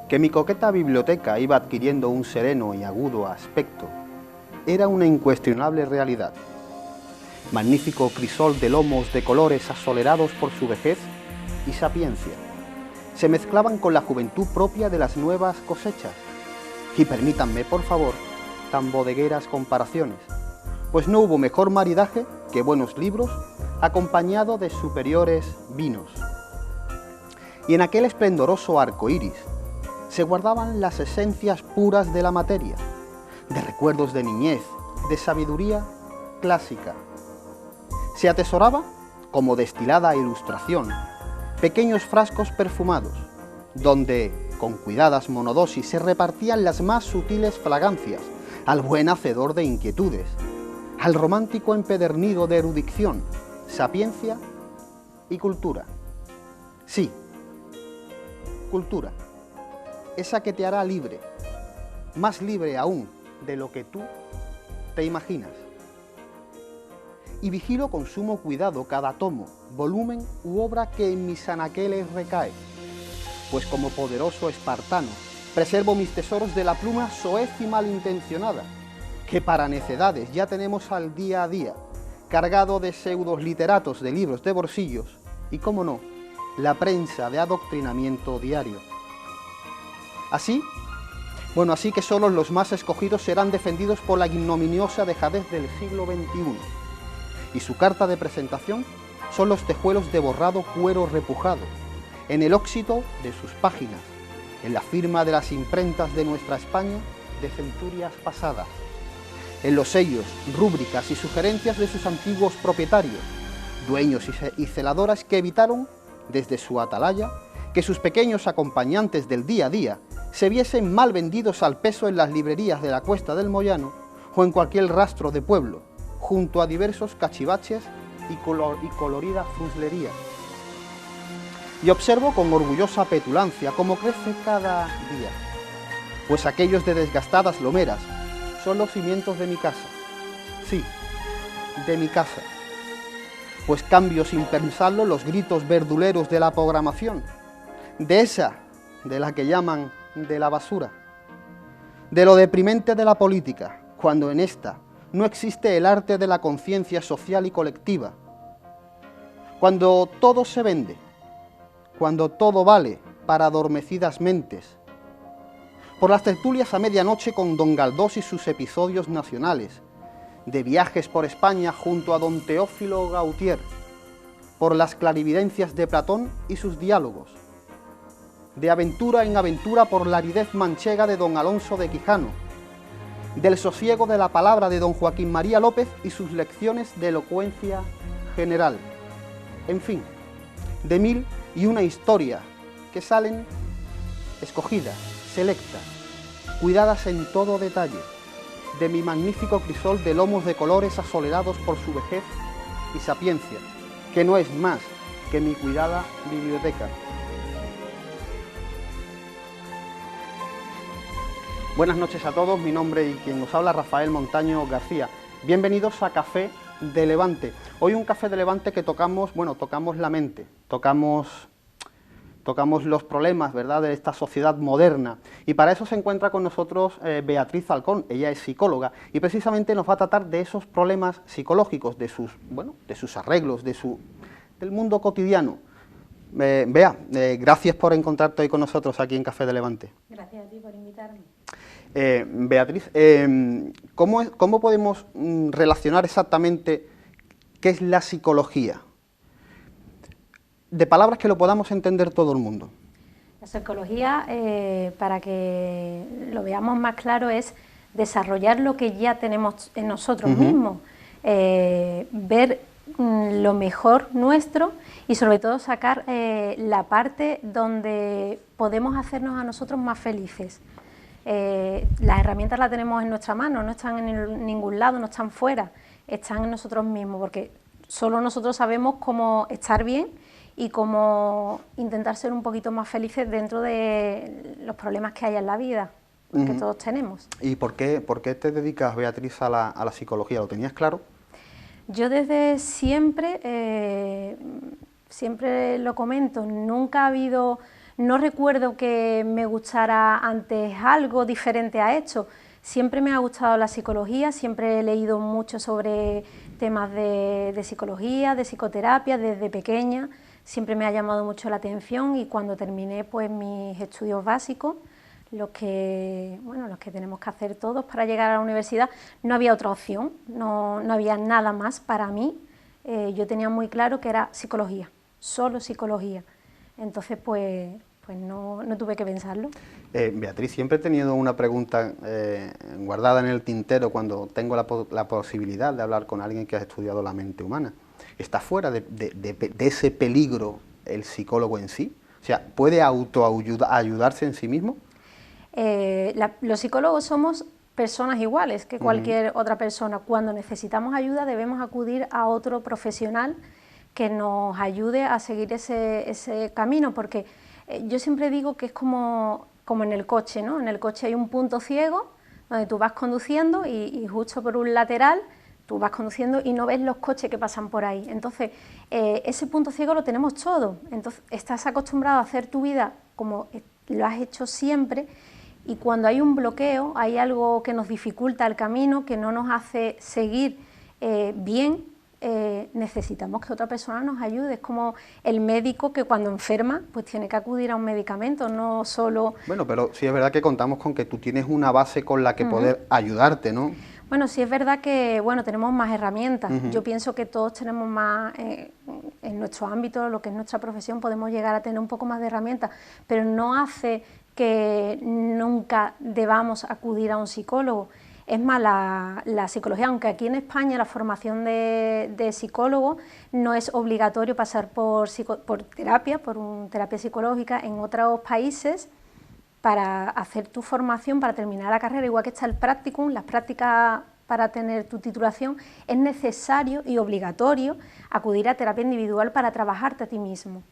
Que mi coqueta biblioteca iba adquiriendo un sereno y agudo aspecto era una incuestionable realidad. Magnífico crisol de lomos de colores asolerados por su vejez y sapiencia se mezclaban con la juventud propia de las nuevas cosechas. Y permítanme, por favor, tan bodegueras comparaciones, pues no hubo mejor maridaje que buenos libros acompañado de superiores vinos. Y en aquel esplendoroso arco iris se guardaban las esencias puras de la materia, de recuerdos de niñez, de sabiduría clásica. Se atesoraba, como destilada ilustración, pequeños frascos perfumados, donde, con cuidadas monodosis, se repartían las más sutiles fragancias al buen hacedor de inquietudes, al romántico empedernido de erudición, sapiencia y cultura. Sí, cultura, esa que te hará libre, más libre aún de lo que tú te imaginas. Y vigilo con sumo cuidado cada tomo, volumen u obra que en mis anaqueles recae, pues como poderoso espartano preservo mis tesoros de la pluma soez y malintencionada, que para necedades ya tenemos al día a día, cargado de pseudos literatos de libros de bolsillos y, cómo no, la prensa de adoctrinamiento diario. Así que solo los más escogidos serán defendidos por la ignominiosa dejadez del siglo XXI. Y su carta de presentación son los tejuelos de borrado cuero repujado, en el óxido de sus páginas, en la firma de las imprentas de nuestra España de centurias pasadas, en los sellos, rúbricas y sugerencias de sus antiguos propietarios, dueños y celadoras que evitaron, desde su atalaya, que sus pequeños acompañantes del día a día se viesen mal vendidos al peso en las librerías de la Cuesta del Moyano o en cualquier rastro de pueblo, junto a diversos cachivaches y colorida fruslería. Y observo con orgullosa petulancia cómo crece cada día, pues aquellos de desgastadas lomeras son los cimientos de mi casa. Sí, de mi casa. Pues cambio sin pensarlo los gritos verduleros de la programación, de esa, de la que llaman de la basura, de lo deprimente de la política, cuando en esta no existe el arte de la conciencia social y colectiva, cuando todo se vende, cuando todo vale para adormecidas mentes, por las tertulias a medianoche con don Galdós y sus episodios nacionales, de viajes por España junto a don Teófilo Gautier, por las clarividencias de Platón y sus diálogos, de aventura en aventura por la aridez manchega de don Alonso de Quijano, del sosiego de la palabra de don Joaquín María López y sus lecciones de elocuencia general. En fin, de mil y una historia que salen escogidas, selectas, cuidadas en todo detalle, de mi magnífico crisol de lomos de colores asolerados por su vejez y sapiencia, que no es más que mi cuidada biblioteca. Buenas noches a todos, mi nombre y quien nos habla Rafael Montaño García. Bienvenidos a Café de Levante. Hoy un Café de Levante que tocamos la mente, tocamos los problemas, ¿verdad?, de esta sociedad moderna. Y para eso se encuentra con nosotros Beatriz Falcón. Ella es psicóloga y precisamente nos va a tratar de esos problemas psicológicos, de sus arreglos, del mundo cotidiano. Bea, gracias por encontrarte hoy con nosotros aquí en Café de Levante. Gracias a ti por invitarme. Beatriz, ¿cómo podemos relacionar exactamente qué es la psicología? De palabras que lo podamos entender todo el mundo. La psicología, para que lo veamos más claro, es desarrollar lo que ya tenemos en nosotros mismos, ver lo mejor nuestro y sobre todo sacar la parte donde podemos hacernos a nosotros más felices. Las herramientas las tenemos en nuestra mano, no están en ningún lado, no están fuera, están en nosotros mismos, porque solo nosotros sabemos cómo estar bien y cómo intentar ser un poquito más felices dentro de los problemas que hay en la vida, que todos tenemos. ¿Y por qué te dedicas, Beatriz, a la psicología? ¿Lo tenías claro? Yo desde siempre, siempre lo comento, nunca ha habido No recuerdo que me gustara antes algo diferente a esto. Siempre me ha gustado la psicología, siempre he leído mucho sobre temas de psicología, de psicoterapia, desde pequeña. Siempre me ha llamado mucho la atención y cuando terminé pues mis estudios básicos, los que tenemos que hacer todos para llegar a la universidad, no había otra opción, no había nada más para mí. Yo tenía muy claro que era psicología, solo psicología. Entonces pues no tuve que pensarlo. Beatriz, siempre he tenido una pregunta guardada en el tintero cuando tengo la posibilidad de hablar con alguien que ha estudiado la mente humana. ¿Está fuera de ese peligro el psicólogo en sí? O sea, ¿puede ayudarse en sí mismo? Los psicólogos somos personas iguales que cualquier otra persona. Cuando necesitamos ayuda debemos acudir a otro profesional que nos ayude a seguir ese camino, porque yo siempre digo que es como en el coche, ¿no? En el coche hay un punto ciego donde tú vas conduciendo y justo por un lateral tú vas conduciendo y no ves los coches que pasan por ahí. Entonces, ese punto ciego lo tenemos todo. Entonces, estás acostumbrado a hacer tu vida como lo has hecho siempre y cuando hay un bloqueo, hay algo que nos dificulta el camino, que no nos hace seguir bien, necesitamos que otra persona nos ayude. Es como el médico que cuando enferma pues tiene que acudir a un medicamento, no solo... Bueno, pero sí es verdad que contamos con que tú tienes una base con la que poder ayudarte, ¿no? Bueno, sí es verdad que tenemos más herramientas. Yo pienso que todos tenemos más, en nuestro ámbito, lo que es nuestra profesión, podemos llegar a tener un poco más de herramientas, pero no hace que nunca debamos acudir a un psicólogo. Es más, la psicología, aunque aquí en España la formación de psicólogo no es obligatorio pasar por terapia, terapia psicológica, en otros países para hacer tu formación, para terminar la carrera, igual que está el practicum, las prácticas para tener tu titulación, es necesario y obligatorio acudir a terapia individual para trabajarte a ti mismo,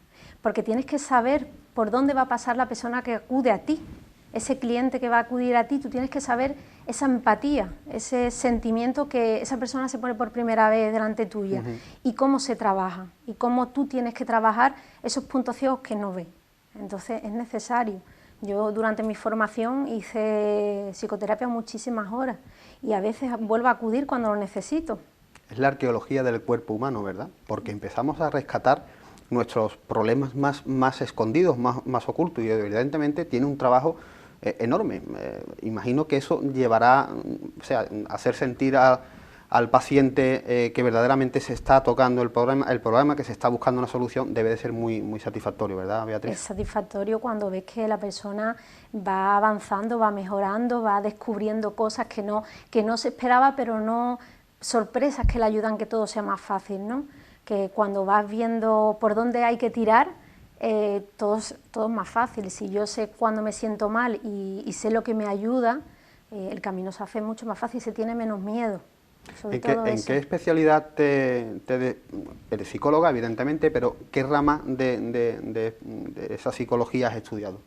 porque tienes que saber por dónde va a pasar la persona que acude a ti. Ese cliente que va a acudir a ti, tú tienes que saber esa empatía, ese sentimiento que esa persona se pone por primera vez delante tuya y cómo se trabaja y cómo tú tienes que trabajar esos puntos ciegos que no ves. Entonces es necesario. Yo durante mi formación hice psicoterapia muchísimas horas y a veces vuelvo a acudir cuando lo necesito. Es la arqueología del cuerpo humano, ¿verdad? Porque empezamos a rescatar nuestros problemas más escondidos, más ocultos y evidentemente tiene un trabajo enorme. Imagino que eso llevará a hacer sentir al paciente que verdaderamente se está tocando el problema, que se está buscando una solución, debe de ser muy satisfactorio, ¿verdad, Beatriz? Es satisfactorio cuando ves que la persona va avanzando, va mejorando, va descubriendo cosas que no se esperaba, pero no sorpresas que le ayudan a que todo sea más fácil, ¿no? Que cuando vas viendo por dónde hay que tirar, todo es más fácil. Si yo sé cuándo me siento mal y sé lo que me ayuda, el camino se hace mucho más fácil, se tiene menos miedo. ¿En qué especialidad eres psicóloga, evidentemente, pero qué rama de esa psicología has estudiado?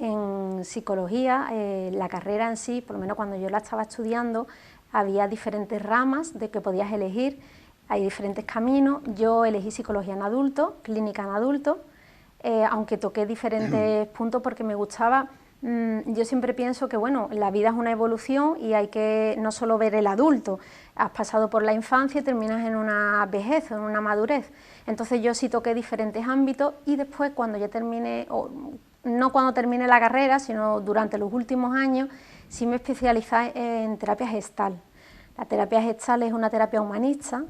En psicología, la carrera en sí, por lo menos cuando yo la estaba estudiando, había diferentes ramas de que podías elegir, hay diferentes caminos. Yo elegí psicología en adultos, clínica en adultos, aunque toqué diferentes puntos porque me gustaba. Yo siempre pienso que la vida es una evolución y hay que no solo ver el adulto, has pasado por la infancia y terminas en una vejez, en una madurez. Entonces yo sí toqué diferentes ámbitos y después cuando ya terminé, no cuando terminé la carrera, sino durante los últimos años, sí me especialicé en terapia gestal. La terapia gestal es una terapia humanista,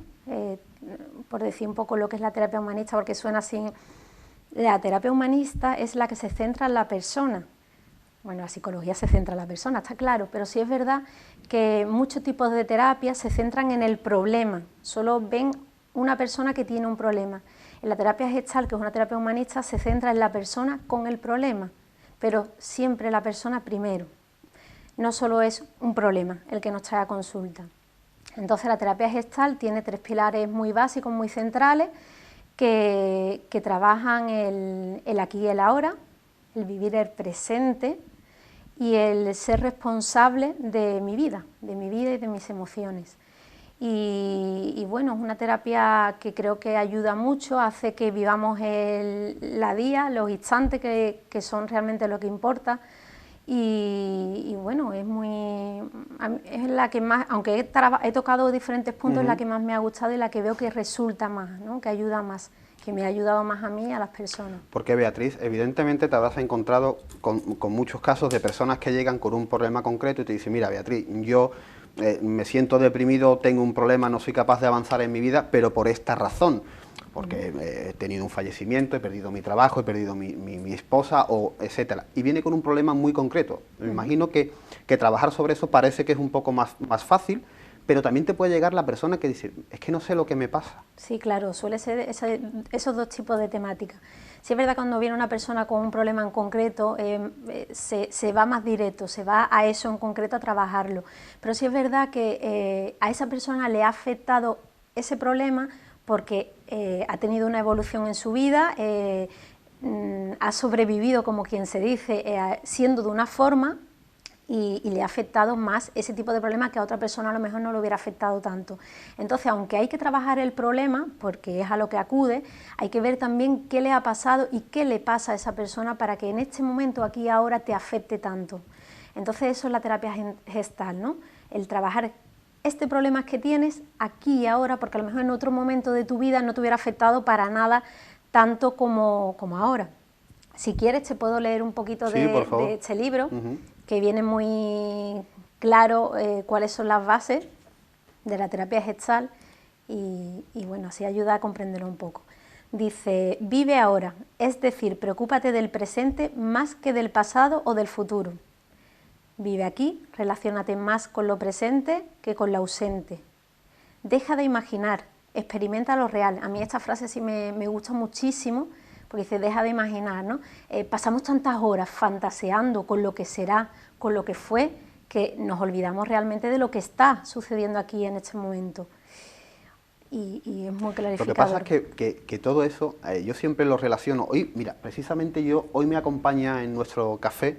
por decir un poco lo que es la terapia humanista, porque suena así. La terapia humanista es la que se centra en la persona. Bueno, la psicología se centra en la persona, está claro, pero sí es verdad que muchos tipos de terapias se centran en el problema, solo ven una persona que tiene un problema. En la terapia gestal, que es una terapia humanista, se centra en la persona con el problema, pero siempre la persona primero. No solo es un problema el que nos trae a consulta. Entonces la terapia gestal tiene 3 pilares muy básicos, muy centrales, que trabajan el aquí y el ahora, el vivir el presente y el ser responsable de mi vida y de mis emociones. y bueno, es una terapia que creo que ayuda mucho, hace que vivamos la día, los instantes que son realmente lo que importa. Y bueno, es la que más, aunque he tocado diferentes puntos, es la que más me ha gustado y la que veo que resulta más, ¿no? Que ayuda más, que me ha ayudado más a mí y a las personas. Porque Beatriz, evidentemente te habrás encontrado con muchos casos de personas que llegan con un problema concreto y te dicen, mira Beatriz, yo me siento deprimido, tengo un problema, no soy capaz de avanzar en mi vida, pero por esta razón, porque he tenido un fallecimiento, he perdido mi trabajo, he perdido mi esposa, o etcétera. Y viene con un problema muy concreto. Me imagino que trabajar sobre eso parece que es un poco más fácil, pero también te puede llegar la persona que dice, es que no sé lo que me pasa. Sí, claro, suele ser esos dos tipos de temáticas. Sí es verdad, cuando viene una persona con un problema en concreto, se va más directo, se va a eso en concreto a trabajarlo. Pero sí es verdad que a esa persona le ha afectado ese problema porque ha tenido una evolución en su vida, ha sobrevivido, como quien se dice, siendo de una forma, y le ha afectado más ese tipo de problema que a otra persona a lo mejor no le hubiera afectado tanto. Entonces, aunque hay que trabajar el problema, porque es a lo que acude, hay que ver también qué le ha pasado y qué le pasa a esa persona para que en este momento, aquí y ahora, te afecte tanto. Entonces, eso es la terapia gestal, ¿no? El trabajar este problema que tienes aquí y ahora, porque a lo mejor en otro momento de tu vida no te hubiera afectado para nada tanto como ahora. Si quieres, te puedo leer un poquito de este libro, que viene muy claro cuáles son las bases de la terapia gestal y bueno, así ayuda a comprenderlo un poco. Dice, vive ahora, es decir, preocúpate del presente más que del pasado o del futuro. Vive aquí, relaciónate más con lo presente que con lo ausente. Deja de imaginar, experimenta lo real. A mí esta frase sí me gusta muchísimo, porque dice, deja de imaginar, ¿no? Pasamos tantas horas fantaseando con lo que será, con lo que fue, que nos olvidamos realmente de lo que está sucediendo aquí en este momento. Y es muy clarificador. Lo que pasa es que todo eso, yo siempre lo relaciono. Hoy, mira, precisamente hoy me acompaña en nuestro café,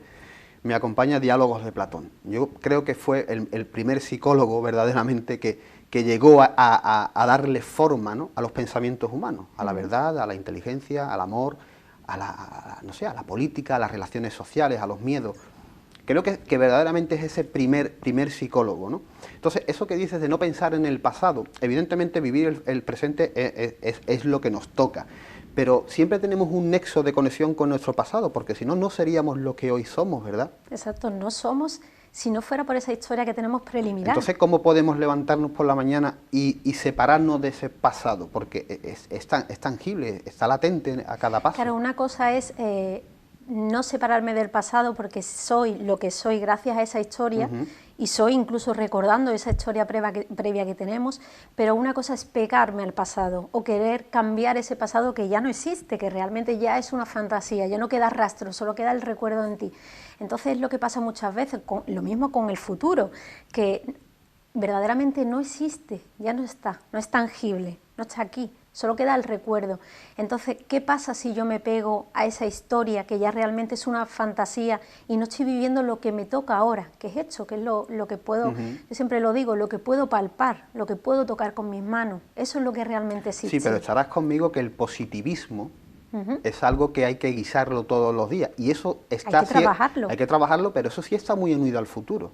me acompaña Diálogos de Platón. Yo creo que fue el primer psicólogo verdaderamente que llegó a darle forma, ¿no?, a los pensamientos humanos, a la verdad, a la inteligencia, al amor, a la política, a las relaciones sociales, a los miedos. Creo que verdaderamente es ese primer psicólogo, ¿no? Entonces, eso que dices de no pensar en el pasado, evidentemente vivir el presente es lo que nos toca, pero siempre tenemos un nexo de conexión con nuestro pasado, porque si no, no seríamos lo que hoy somos, ¿verdad? Exacto, no somos si no fuera por esa historia que tenemos preliminar. Entonces, ¿cómo podemos levantarnos por la mañana y separarnos de ese pasado? Porque es tangible, está latente a cada paso. Claro, una cosa es no separarme del pasado porque soy lo que soy gracias a esa historia y soy incluso recordando esa historia previa que tenemos, pero una cosa es pegarme al pasado o querer cambiar ese pasado que ya no existe, que realmente ya es una fantasía, ya no queda rastro, solo queda el recuerdo en ti. Entonces es lo que pasa muchas veces, lo mismo con el futuro, que verdaderamente no existe, ya no está, no es tangible, no está aquí. Solo queda el recuerdo. Entonces, ¿qué pasa si yo me pego a esa historia que ya realmente es una fantasía y no estoy viviendo lo que me toca ahora, que es esto, que es lo que puedo, yo siempre lo digo, lo que puedo palpar, lo que puedo tocar con mis manos? Eso es lo que realmente existe. Sí, pero estarás conmigo que el positivismo es algo que hay que guisarlo todos los días. Y eso está... Hay que trabajarlo. Hay que trabajarlo, pero eso sí está muy unido al futuro.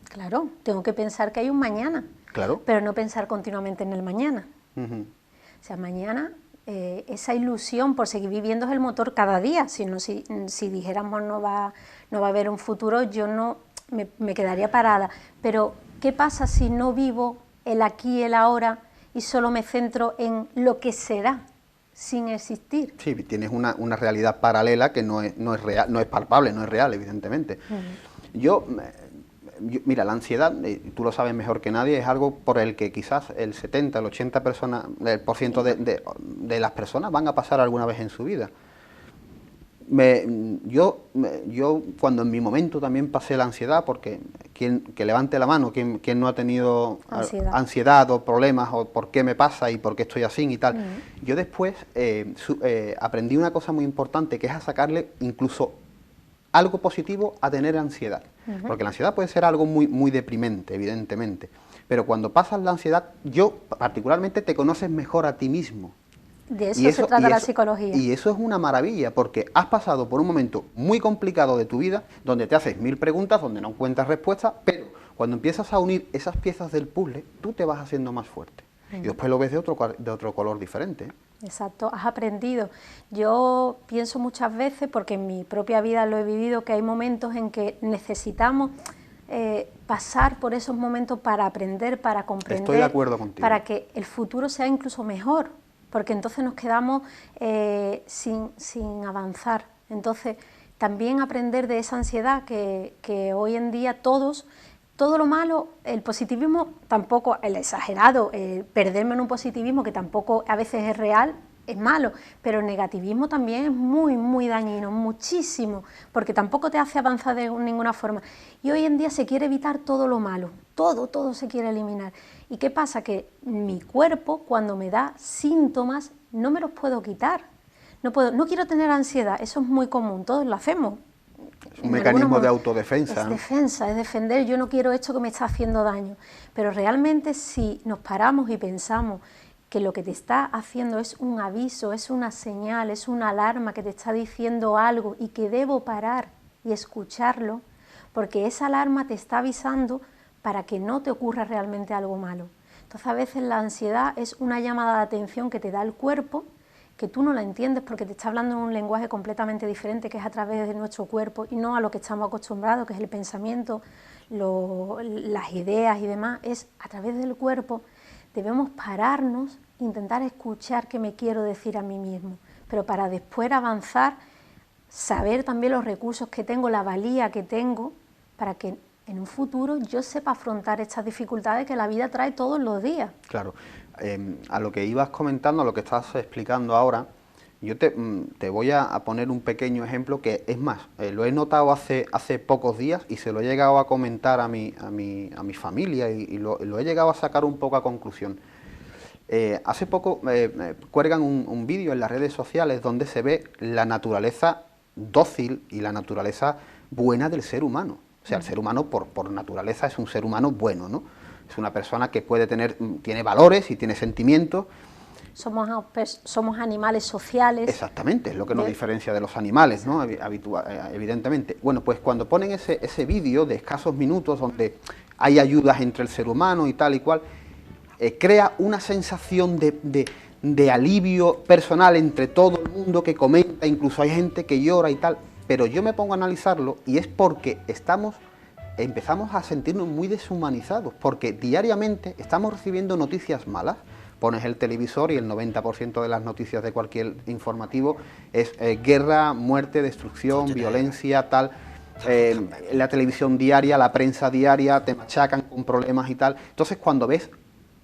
Claro, tengo que pensar que hay un mañana. Claro. Pero no pensar continuamente en el mañana. O sea, mañana esa ilusión por seguir viviendo es el motor cada día. Si dijéramos no va a haber un futuro, yo no me quedaría parada. Pero, ¿qué pasa si no vivo el aquí y el ahora y solo me centro en lo que será sin existir? Sí, tienes una realidad paralela que no es real, no es palpable, no es real, evidentemente. Mira, la ansiedad, tú lo sabes mejor que nadie, es algo por el que quizás el 70, el 80% de las personas van a pasar alguna vez en su vida. Yo cuando en mi momento también pasé la ansiedad, porque que levante la mano, quien no ha tenido ansiedad o problemas, o por qué me pasa y por qué estoy así y tal. Yo después aprendí una cosa muy importante, que es a sacarle incluso algo positivo a tener ansiedad. Porque la ansiedad puede ser algo muy deprimente, evidentemente, pero cuando pasas la ansiedad, yo particularmente te conoces mejor a ti mismo. De eso se trata la psicología. Y eso es una maravilla, porque has pasado por un momento muy complicado de tu vida, donde te haces 1000 preguntas, donde no encuentras respuestas, pero cuando empiezas a unir esas piezas del puzzle, tú te vas haciendo más fuerte. Y después lo ves de otro color diferente. Exacto, has aprendido. Yo pienso muchas veces, porque en mi propia vida lo he vivido, que hay momentos en que necesitamos pasar por esos momentos para aprender, para comprender. Estoy de acuerdo contigo. Para que el futuro sea incluso mejor, porque entonces nos quedamos sin avanzar. Entonces, también aprender de esa ansiedad que hoy en día todo lo malo, el positivismo tampoco, el exagerado, perderme en un positivismo que tampoco a veces es real, es malo, pero el negativismo también es muy, muy dañino, muchísimo, porque tampoco te hace avanzar de ninguna forma. Y hoy en día se quiere evitar todo lo malo, todo se quiere eliminar. ¿Y qué pasa? Que mi cuerpo, cuando me da síntomas, no me los puedo quitar. No quiero tener ansiedad, eso es muy común, todos lo hacemos. Es un mecanismo de autodefensa. Es defensa, es defender, yo no quiero esto que me está haciendo daño. Pero realmente si nos paramos y pensamos que lo que te está haciendo es un aviso, es una señal, es una alarma que te está diciendo algo y que debo parar y escucharlo, porque esa alarma te está avisando para que no te ocurra realmente algo malo. Entonces a veces la ansiedad es una llamada de atención que te da el cuerpo, que tú no la entiendes porque te está hablando en un lenguaje completamente diferente, que es a través de nuestro cuerpo y no a lo que estamos acostumbrados, que es el pensamiento, las ideas y demás, es a través del cuerpo. Debemos pararnos, intentar escuchar qué me quiero decir a mí mismo, pero para después avanzar, saber también los recursos que tengo, la valía que tengo, para que en un futuro yo sepa afrontar estas dificultades que la vida trae todos los días. Claro. A lo que ibas comentando, a lo que estás explicando ahora, yo te voy a poner un pequeño ejemplo que, es más, lo he notado hace pocos días y se lo he llegado a comentar a mi familia y lo he llegado a sacar un poco a conclusión. Hace poco cuelgan un vídeo en las redes sociales donde se ve la naturaleza dócil y la naturaleza buena del ser humano. O sea, el ser humano por naturaleza es un ser humano bueno, ¿no? Es una persona que tiene valores y tiene sentimientos. Somos animales sociales. Exactamente, es lo que nos diferencia de los animales, ¿no? Evidentemente. Bueno, pues cuando ponen ese vídeo de escasos minutos donde hay ayudas entre el ser humano y tal y cual, crea una sensación de alivio personal entre todo el mundo que comenta, incluso hay gente que llora y tal, pero yo me pongo a analizarlo y es porque empezamos a sentirnos muy deshumanizados, porque diariamente estamos recibiendo noticias malas. Pones el televisor y el 90% de las noticias de cualquier informativo es guerra, muerte, destrucción, violencia, tal. La televisión diaria, la prensa diaria, te machacan con problemas y tal. Entonces, cuando ves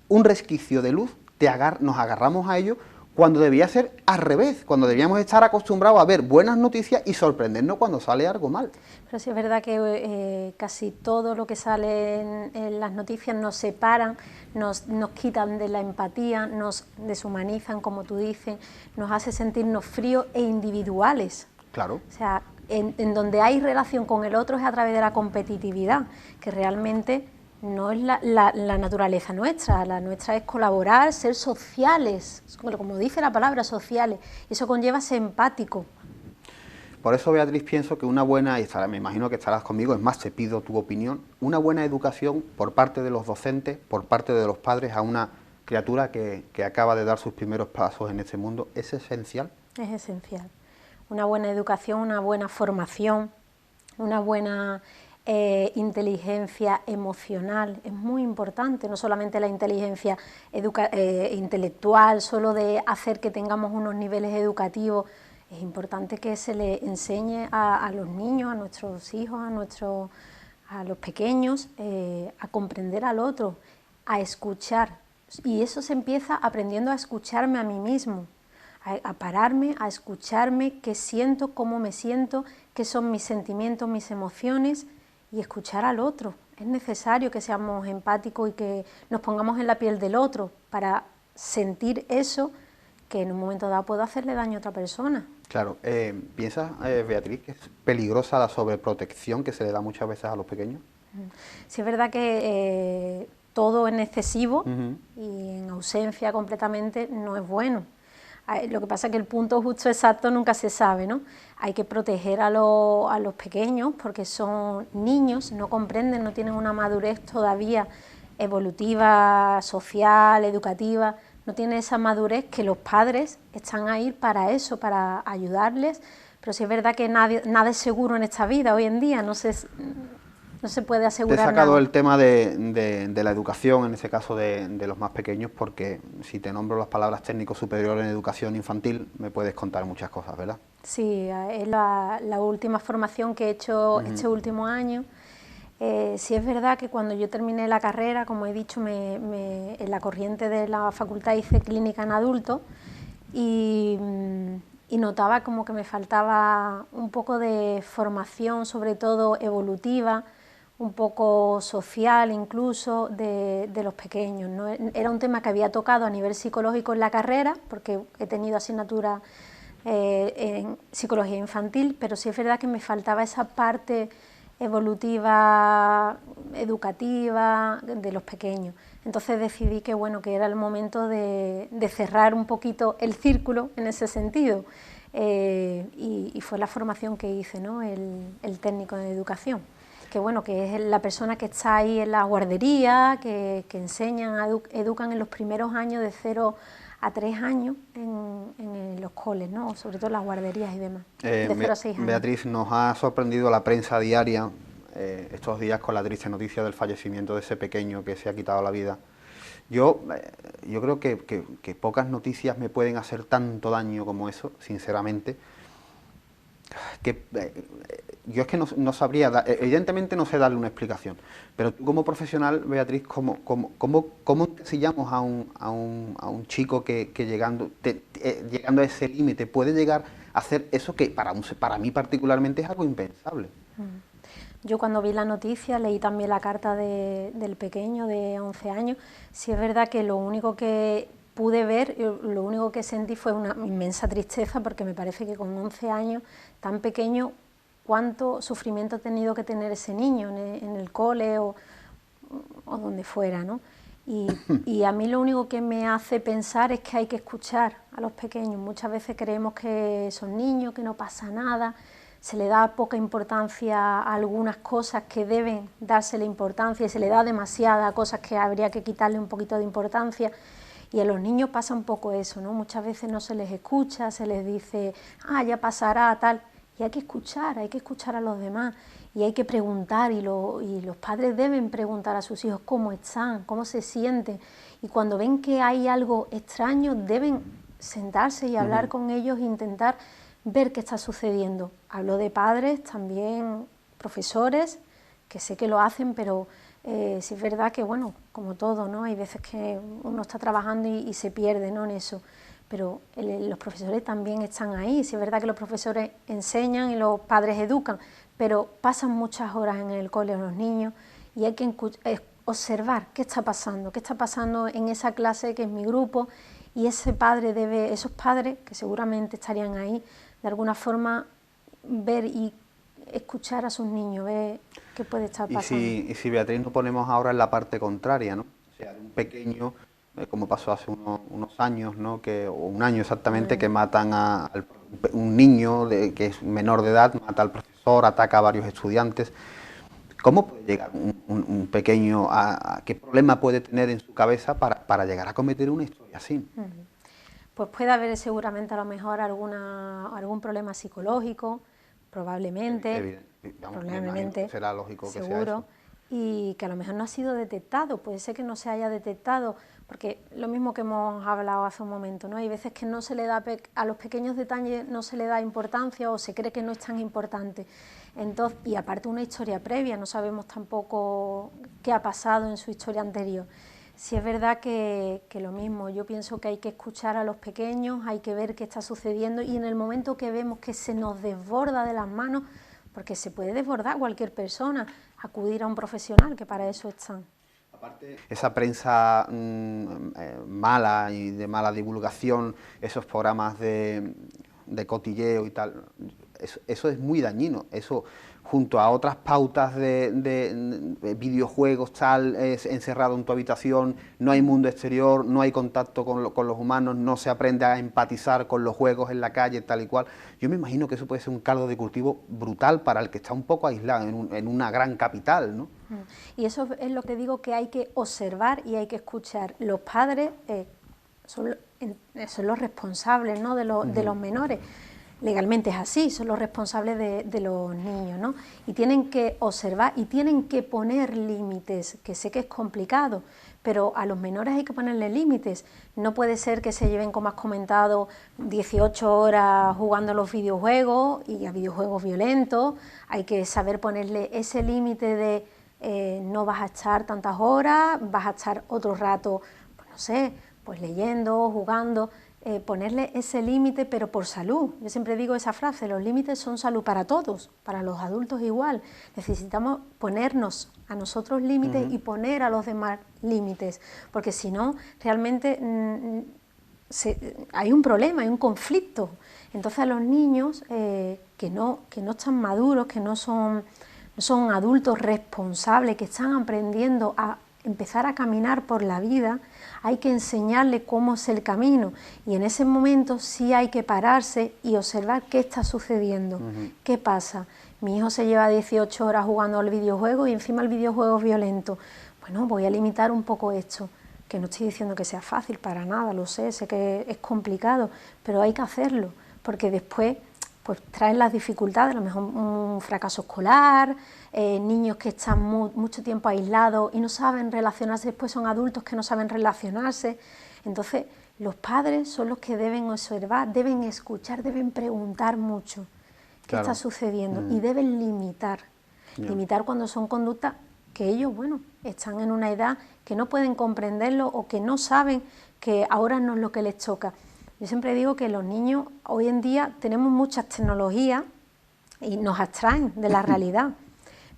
un resquicio de luz, nos agarramos a ello, cuando debía ser al revés, cuando debíamos estar acostumbrados a ver buenas noticias y sorprendernos cuando sale algo mal. Pero sí es verdad que casi todo lo que sale en las noticias nos separan, nos quitan de la empatía, nos deshumanizan, como tú dices, nos hace sentirnos fríos e individuales. Claro. O sea, en donde hay relación con el otro es a través de la competitividad, que realmente no es la naturaleza nuestra. La nuestra es colaborar, ser sociales, como dice la palabra, sociales. Eso conlleva ser empático. Por eso, Beatriz, pienso que una buena, y me imagino que estarás conmigo, es más, te pido tu opinión, una buena educación por parte de los docentes, por parte de los padres a una criatura que acaba de dar sus primeros pasos en este mundo, ¿es esencial? Es esencial. Una buena educación, una buena formación, una buena inteligencia emocional es muy importante, no solamente la inteligencia intelectual, solo de hacer que tengamos unos niveles educativos. Es importante que se le enseñe a los niños, a nuestros hijos, a los pequeños, a comprender al otro, a escuchar. Y eso se empieza aprendiendo a escucharme a mí mismo, a pararme, a escucharme, qué siento, cómo me siento, qué son mis sentimientos, mis emociones, y escuchar al otro. Es necesario que seamos empáticos y que nos pongamos en la piel del otro para sentir eso que en un momento dado puede hacerle daño a otra persona. Claro. ¿Piensas, Beatriz, que es peligrosa la sobreprotección que se le da muchas veces a los pequeños? Sí, es verdad que todo en excesivo Ujú. y en ausencia completamente no es bueno. Lo que pasa es que el punto justo exacto nunca se sabe, ¿no? Hay que proteger a los pequeños porque son niños, no comprenden, no tienen una madurez todavía evolutiva, social, educativa, no tienen esa madurez que los padres están ahí para eso, para ayudarles, pero sí es verdad que nada es seguro en esta vida hoy en día, no se puede Te he asegurar sacado nada. el tema de la educación, en este caso de los más pequeños, porque si te nombro las palabras técnico superior en educación infantil, me puedes contar muchas cosas, ¿verdad? Sí, es la última formación que he hecho este último año. Sí es verdad que cuando yo terminé la carrera, como he dicho, en la corriente de la facultad hice clínica en adultos y, y notaba como que me faltaba un poco de formación, sobre todo evolutiva, un poco social incluso, de los pequeños, ¿no? Era un tema que había tocado a nivel psicológico en la carrera, porque he tenido asignatura en psicología infantil, pero sí es verdad que me faltaba esa parte evolutiva, educativa de los pequeños. Entonces decidí que bueno, que era el momento de cerrar un poquito el círculo en ese sentido. Y fue la formación que hice, ¿no? El técnico de educación, que bueno, que es la persona que está ahí en la guardería, que enseñan, educan en los primeros años de 0 a 3 años en los coles, ¿no? Sobre todo en las guarderías y demás, de 0 a 6 años. Beatriz, nos ha sorprendido la prensa diaria estos días con la triste noticia del fallecimiento de ese pequeño que se ha quitado la vida. Yo creo que pocas noticias me pueden hacer tanto daño como eso, sinceramente. Yo es que no sabría, evidentemente no sé darle una explicación, pero tú como profesional, Beatriz, ¿cómo encasillamos a un chico que llegando a ese límite puede llegar a hacer eso que para mí particularmente es algo impensable? Yo cuando vi la noticia leí también la carta del pequeño de 11 años. Sí es verdad que lo único que pude ver, lo único que sentí fue una inmensa tristeza, porque me parece que con 11 años, tan pequeño, cuánto sufrimiento ha tenido que tener ese niño en el cole o donde fuera, ¿no? Y a mí lo único que me hace pensar es que hay que escuchar a los pequeños. Muchas veces creemos que son niños, que no pasa nada, se le da poca importancia a algunas cosas que deben dársele importancia y se le da demasiada a cosas que habría que quitarle un poquito de importancia. Y a los niños pasa un poco eso, ¿no? Muchas veces no se les escucha, se les dice, ya pasará, tal. Y hay que escuchar a los demás y hay que preguntar y los padres deben preguntar a sus hijos cómo están, cómo se sienten. Y cuando ven que hay algo extraño deben sentarse y hablar con ellos e intentar ver qué está sucediendo. Hablo de padres, también profesores, que sé que lo hacen, pero sí es verdad que, bueno, como todo, ¿no? Hay veces que uno está trabajando y se pierde, ¿no? En eso. Pero los profesores también están ahí. Sí es verdad que los profesores enseñan y los padres educan, pero pasan muchas horas en el cole los niños y hay que observar qué está pasando en esa clase que es mi grupo, y esos padres que seguramente estarían ahí, de alguna forma ver y escuchar a sus niños, ver qué puede estar pasando. Y si Beatriz nos ponemos ahora en la parte contraria, ¿no? O sea, de un pequeño, como pasó hace unos años, ¿no? O un año exactamente, que matan a un niño que es menor de edad, mata al profesor, ataca a varios estudiantes. ¿Cómo puede llegar un pequeño qué problema puede tener en su cabeza para llegar a cometer una historia así? Pues puede haber seguramente a lo mejor algún problema psicológico, probablemente, Me imagino que será lógico que sea eso. seguro, y que a lo mejor no ha sido detectado, puede ser que no se haya detectado, porque lo mismo que hemos hablado hace un momento, ¿no? Hay veces que no se le da a los pequeños detalles no se le da importancia o se cree que no es tan importante. Entonces, y aparte una historia previa, no sabemos tampoco qué ha pasado en su historia anterior. Sí es verdad que lo mismo, yo pienso que hay que escuchar a los pequeños, hay que ver qué está sucediendo, y en el momento que vemos que se nos desborda de las manos, porque se puede desbordar cualquier persona, acudir a un profesional, que para eso están. Aparte, esa prensa mala y de mala divulgación, esos programas de cotilleo y tal, eso es muy dañino. Eso junto a otras pautas de videojuegos, tal, encerrado en tu habitación, no hay mundo exterior, no hay contacto con los humanos, no se aprende a empatizar con los juegos en la calle, tal y cual. Yo me imagino que eso puede ser un caldo de cultivo brutal para el que está un poco aislado en una gran capital, ¿no? Y eso es lo que digo, que hay que observar y hay que escuchar. Los padres son los responsables, ¿no?, de los menores. Legalmente es así, son los responsables de los niños, ¿no? Y tienen que observar y tienen que poner límites, que sé que es complicado, pero a los menores hay que ponerle límites. No puede ser que se lleven, como has comentado, 18 horas jugando a los videojuegos y a videojuegos violentos. Hay que saber ponerle ese límite de no vas a estar tantas horas, vas a estar otro rato, pues no sé, pues leyendo, jugando. Ponerle ese límite, pero por salud. Yo siempre digo esa frase, los límites son salud para todos, para los adultos igual. Necesitamos ponernos a nosotros límites y poner a los demás límites, porque si no, realmente hay un problema, hay un conflicto. Entonces a los niños que no están maduros, que no son adultos responsables, que están aprendiendo a empezar a caminar por la vida, hay que enseñarle cómo es el camino, y en ese momento sí hay que pararse y observar qué está sucediendo, qué pasa. Mi hijo se lleva 18 horas jugando al videojuego y encima el videojuego es violento. Bueno, voy a limitar un poco esto, que no estoy diciendo que sea fácil para nada, lo sé que es complicado, pero hay que hacerlo, porque después pues traen las dificultades, a lo mejor un fracaso escolar, niños que están mucho tiempo aislados y no saben relacionarse, después son adultos que no saben relacionarse. Entonces los padres son los que deben observar, deben escuchar, deben preguntar mucho qué está sucediendo y deben limitar. Limitar cuando son conductas que ellos, bueno, están en una edad que no pueden comprenderlo o que no saben que ahora no es lo que les toca. Yo siempre digo que los niños hoy en día tenemos muchas tecnologías y nos abstraen de la realidad,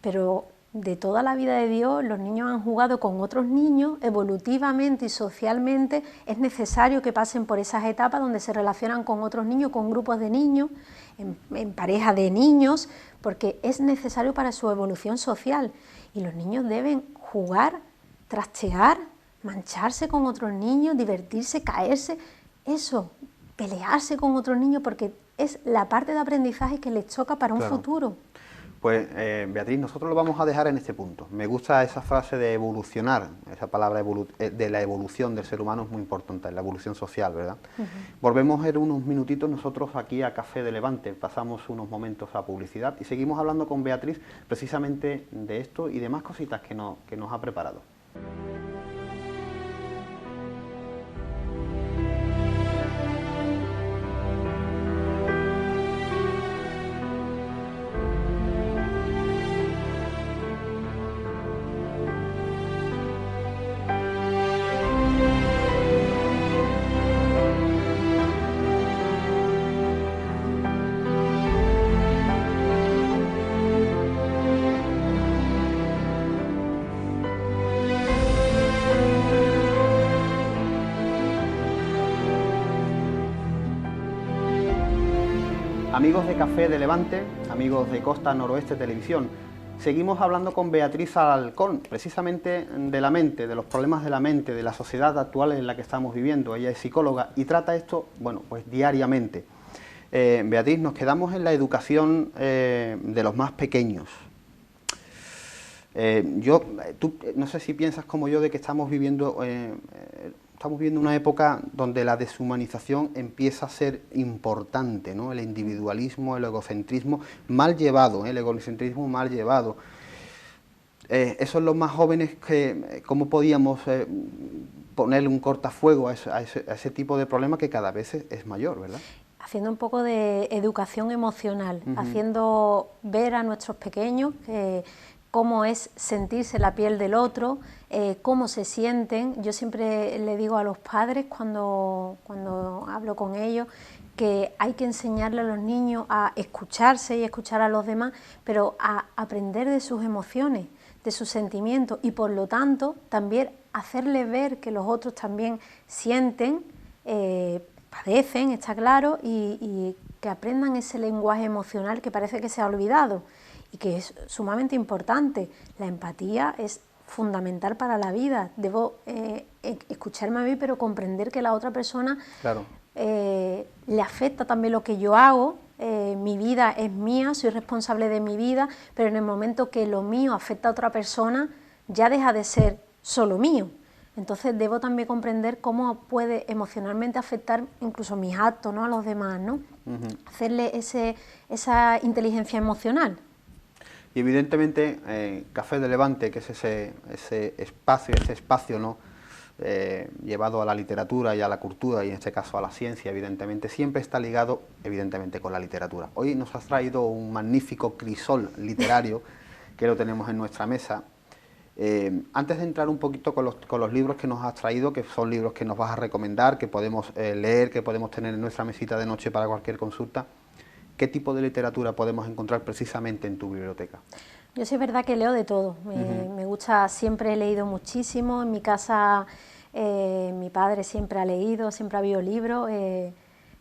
pero de toda la vida de Dios los niños han jugado con otros niños, evolutivamente y socialmente es necesario que pasen por esas etapas donde se relacionan con otros niños, con grupos de niños, en pareja de niños, porque es necesario para su evolución social, y los niños deben jugar, trastear, mancharse con otros niños, divertirse, caerse. Eso, pelearse con otros niños, porque es la parte de aprendizaje que les toca para un futuro. Pues Beatriz, nosotros lo vamos a dejar en este punto. Me gusta esa frase de evolucionar, esa palabra de la evolución del ser humano es muy importante, la evolución social, ¿verdad? Volvemos en unos minutitos nosotros aquí a Café de Levante, pasamos unos momentos a publicidad y seguimos hablando con Beatriz precisamente de esto y de más cositas que nos ha preparado. Amigos de Café de Levante, amigos de Costa Noroeste Televisión, seguimos hablando con Beatriz Alarcón, precisamente de la mente, de los problemas de la mente, de la sociedad actual en la que estamos viviendo. Ella es psicóloga y trata esto, bueno, pues diariamente. Beatriz, nos quedamos en la educación de los más pequeños. Tú no sé si piensas como yo de que estamos viviendo una época donde la deshumanización empieza a ser importante, ¿no? El individualismo, el egocentrismo mal llevado, el egocentrismo mal llevado. Esos los más jóvenes, ¿cómo podíamos ponerle un cortafuego a ese tipo de problema que cada vez es mayor, ¿verdad? Haciendo un poco de educación emocional, haciendo ver a nuestros pequeños cómo es sentirse la piel del otro, cómo se sienten. Yo siempre le digo a los padres cuando hablo con ellos que hay que enseñarle a los niños a escucharse y escuchar a los demás, pero a aprender de sus emociones, de sus sentimientos, y por lo tanto también hacerles ver que los otros también sienten, padecen, está claro, y que aprendan ese lenguaje emocional que parece que se ha olvidado. y que es sumamente importante. La empatía es fundamental para la vida. Debo escucharme a mí, pero comprender que la otra persona Claro. Le afecta también lo que yo hago. Mi vida es mía, soy responsable de mi vida, pero en el momento que lo mío afecta a otra persona, ya deja de ser solo mío. Entonces debo también comprender cómo puede emocionalmente afectar incluso mis actos, ¿no?, a los demás, ¿no? Hacerle esa inteligencia emocional. Y evidentemente Café de Levante, que es ese espacio, ¿no?, llevado a la literatura y a la cultura, y en este caso a la ciencia, evidentemente, siempre está ligado, evidentemente, con la literatura. Hoy nos has traído un magnífico crisol literario que lo tenemos en nuestra mesa. Antes de entrar un poquito con los libros que nos has traído, que son libros que nos vas a recomendar, que podemos leer, que podemos tener en nuestra mesita de noche para cualquier consulta, ¿qué tipo de literatura podemos encontrar precisamente en tu biblioteca? Yo sí es verdad que leo de todo, me gusta, siempre he leído muchísimo, en mi casa mi padre siempre ha leído, siempre ha habido libros,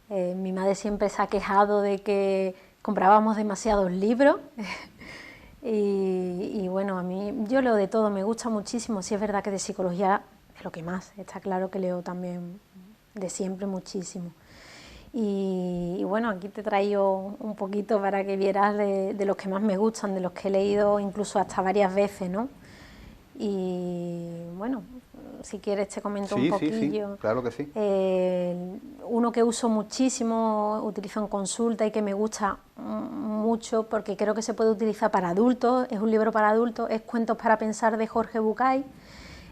mi madre siempre se ha quejado de que comprábamos demasiados libros y bueno, a mí yo leo de todo, me gusta muchísimo, sí es verdad que de psicología es lo que más, está claro que leo también de siempre muchísimo. Y bueno, aquí te he traído un poquito para que vieras de los que más me gustan, de los que he leído incluso hasta varias veces, ¿no? Y bueno, si quieres te comento un poquillo. Sí, claro que sí. Uno que uso muchísimo, utilizo en consulta y que me gusta mucho porque creo que se puede utilizar para adultos, es un libro para adultos, es Cuentos para pensar, de Jorge Bucay.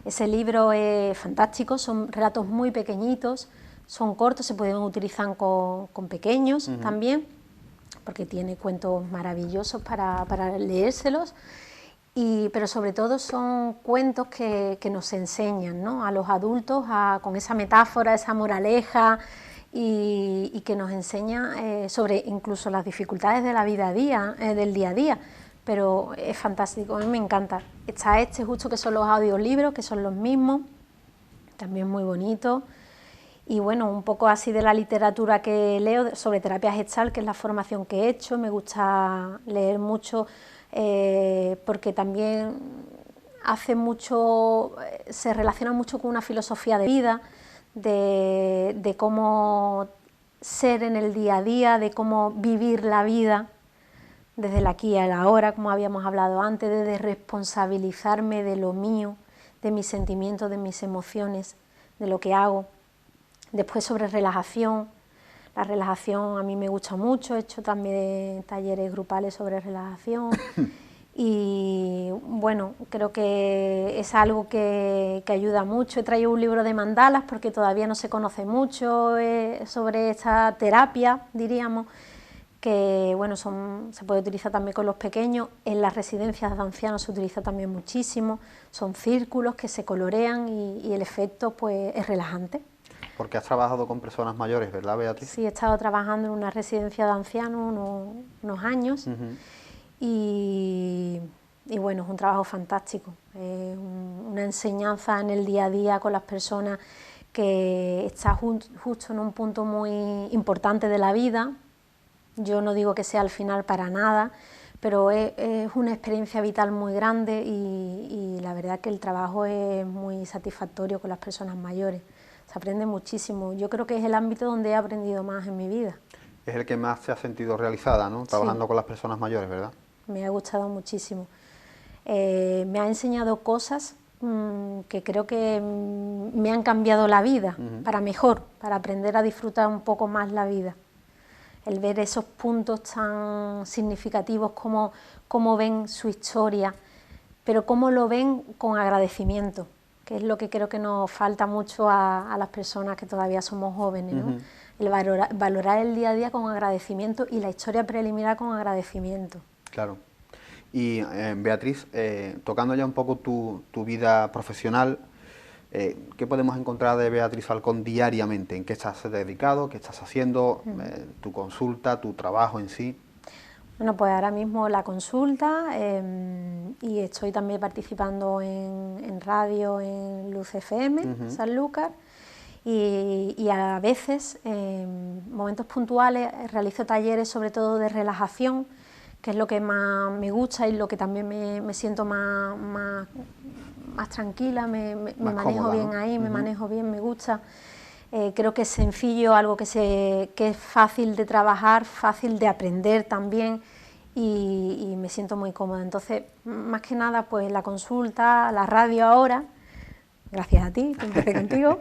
Ese libro es fantástico, son relatos muy pequeñitos, son cortos, se pueden utilizar con pequeños también, porque tiene cuentos maravillosos para leérselos, pero sobre todo son cuentos que nos enseñan, ¿no?, a los adultos con esa metáfora, esa moraleja, y que nos enseña sobre incluso las dificultades de la vida a día, del día a día. Pero es fantástico, a mí me encanta. Está justo, que son los audiolibros, que son los mismos, también muy bonitos. Y bueno, un poco así de la literatura que leo, sobre terapia gestal, que es la formación que he hecho. Me gusta leer mucho porque también hace mucho, se relaciona mucho con una filosofía de vida, de cómo ser en el día a día, de cómo vivir la vida desde el aquí y el ahora, como habíamos hablado antes, de responsabilizarme de lo mío, de mis sentimientos, de mis emociones, de lo que hago. Después sobre relajación, la relajación a mí me gusta mucho, he hecho también talleres grupales sobre relajación y bueno, creo que es algo que ayuda mucho. He traído un libro de mandalas porque todavía no se conoce mucho sobre esta terapia, diríamos, que bueno, se puede utilizar también con los pequeños. En las residencias de ancianos se utiliza también muchísimo, son círculos que se colorean y el efecto pues es relajante. Porque has trabajado con personas mayores, ¿verdad, Beatriz? Sí, he estado trabajando en una residencia de ancianos unos años y bueno, es un trabajo fantástico, una enseñanza en el día a día con las personas que está justo en un punto muy importante de la vida. Yo no digo que sea al final para nada, pero es una experiencia vital muy grande y la verdad que el trabajo es muy satisfactorio con las personas mayores. Se aprende muchísimo. Yo creo que es el ámbito donde he aprendido más en mi vida. Es el que más te has sentido realizada, ¿no?, trabajando con las personas mayores, ¿verdad? Me ha gustado muchísimo. Me ha enseñado cosas que creo que me han cambiado la vida para mejor, para aprender a disfrutar un poco más la vida. El ver esos puntos tan significativos, cómo ven su historia, pero cómo lo ven con agradecimiento, que es lo que creo que nos falta mucho a las personas que todavía somos jóvenes, ¿no? El valorar el día a día con agradecimiento y la historia preliminar con agradecimiento. Claro. Y Beatriz, tocando ya un poco tu vida profesional, ¿qué podemos encontrar de Beatriz Falcón diariamente? ¿En qué estás dedicado? ¿Qué estás haciendo? ¿Tu consulta, tu trabajo en sí? Bueno, pues ahora mismo la consulta y estoy también participando en radio en Luz FM, Sanlúcar, y a veces, en momentos puntuales, realizo talleres sobre todo de relajación, que es lo que más me gusta y lo que también me siento más tranquila, me manejo cómoda, bien, ¿no? Ahí, me manejo bien, me gusta. Creo que es sencillo, algo que es fácil de trabajar, fácil de aprender también, y me siento muy cómoda. Entonces, más que nada, pues la consulta, la radio ahora, gracias a ti, que empecé contigo,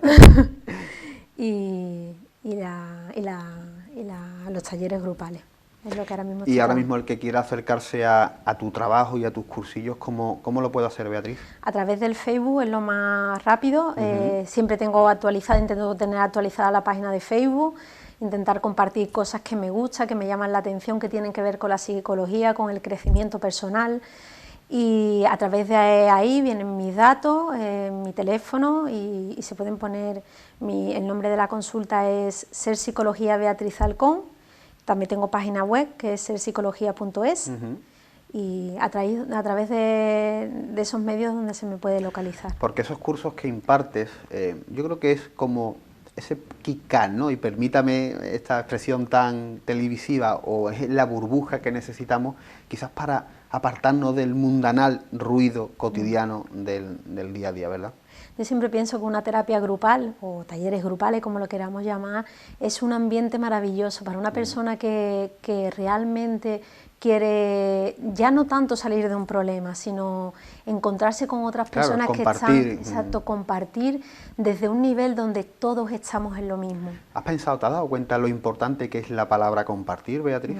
y los talleres grupales. Es lo que ahora mismo y ahora mismo el que quiera acercarse a tu trabajo y a tus cursillos, ¿cómo lo puede hacer, Beatriz? A través del Facebook es lo más rápido. Siempre intento tener actualizada la página de Facebook, intentar compartir cosas que me gustan, que me llaman la atención, que tienen que ver con la psicología, con el crecimiento personal, y a través de ahí vienen mis datos, mi teléfono, y se pueden poner, el nombre de la consulta es Ser Psicología Beatriz Alcón. También tengo página web que es serpsicología.es, y a través de esos medios donde se me puede localizar. Porque esos cursos que impartes, yo creo que es como ese kick-can, ¿no? Y permítame esta expresión tan televisiva, o es la burbuja que necesitamos quizás para apartarnos del mundanal ruido cotidiano del día a día, ¿verdad? Yo siempre pienso que una terapia grupal, o talleres grupales, como lo queramos llamar, es un ambiente maravilloso para una persona que realmente quiere ya no tanto salir de un problema, sino encontrarse con otras personas, claro, que están, compartir desde un nivel donde todos estamos en lo mismo. ¿Has pensado, te has dado cuenta lo importante que es la palabra compartir, Beatriz?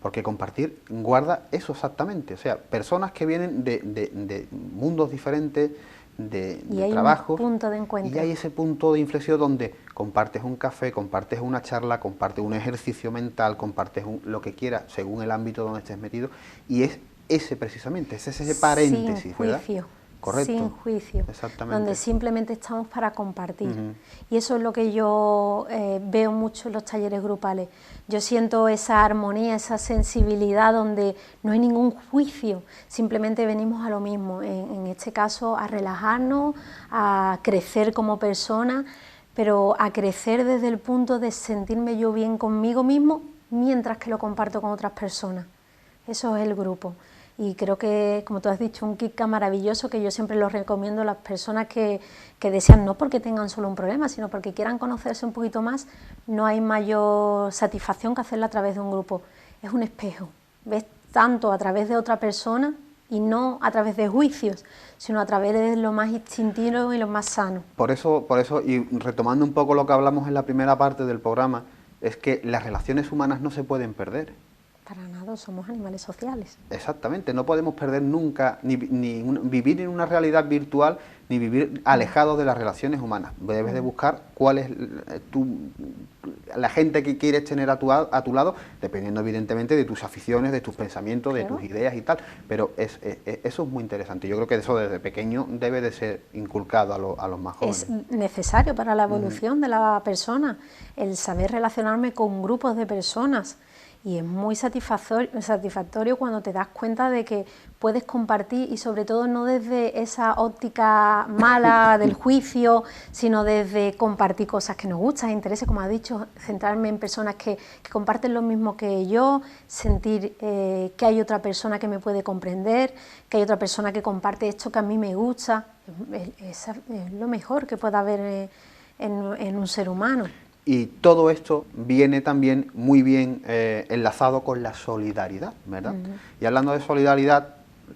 Porque compartir guarda eso exactamente, o sea, personas que vienen de mundos diferentes, de trabajo, un punto de encuentro. Y hay ese punto de inflexión donde compartes un café, compartes una charla, compartes un ejercicio mental, compartes lo que quieras según el ámbito donde estés metido, y es ese precisamente, es ese paréntesis, sin juicio, ¿verdad? Correcto. Sin juicio, exactamente. Donde simplemente estamos para compartir. Y eso es lo que yo veo mucho en los talleres grupales. Yo siento esa armonía, esa sensibilidad donde no hay ningún juicio, simplemente venimos a lo mismo, en este caso a relajarnos, a crecer como persona, pero a crecer desde el punto de sentirme yo bien conmigo mismo mientras que lo comparto con otras personas. Eso es el grupo. Y creo que, como tú has dicho, un kick maravilloso que yo siempre lo recomiendo a las personas que desean, no porque tengan solo un problema, sino porque quieran conocerse un poquito más. No hay mayor satisfacción que hacerlo a través de un grupo. Es un espejo. Ves tanto a través de otra persona y no a través de juicios, sino a través de lo más instintivo y lo más sano. Por eso, y retomando un poco lo que hablamos en la primera parte del programa, es que las relaciones humanas no se pueden perder. Para nada, somos animales sociales. Exactamente, no podemos perder nunca, ni vivir en una realidad virtual, ni vivir alejados de las relaciones humanas. Debes de buscar cuál es la gente que quieres tener a tu lado, dependiendo evidentemente de tus aficiones, de tus pensamientos, claro, de tus ideas y tal. Pero eso es muy interesante. Yo creo que eso desde pequeño debe de ser inculcado a los más jóvenes. Es necesario para la evolución de la persona, el saber relacionarme con grupos de personas. Y es muy satisfactorio cuando te das cuenta de que puedes compartir, y sobre todo no desde esa óptica mala del juicio, sino desde compartir cosas que nos gustan, intereses, como has dicho, centrarme en personas que comparten lo mismo que yo, sentir que hay otra persona que me puede comprender, que hay otra persona que comparte esto que a mí me gusta. Es lo mejor que pueda haber en un ser humano. Y todo esto viene también muy bien enlazado con la solidaridad, ¿verdad? Y hablando de solidaridad,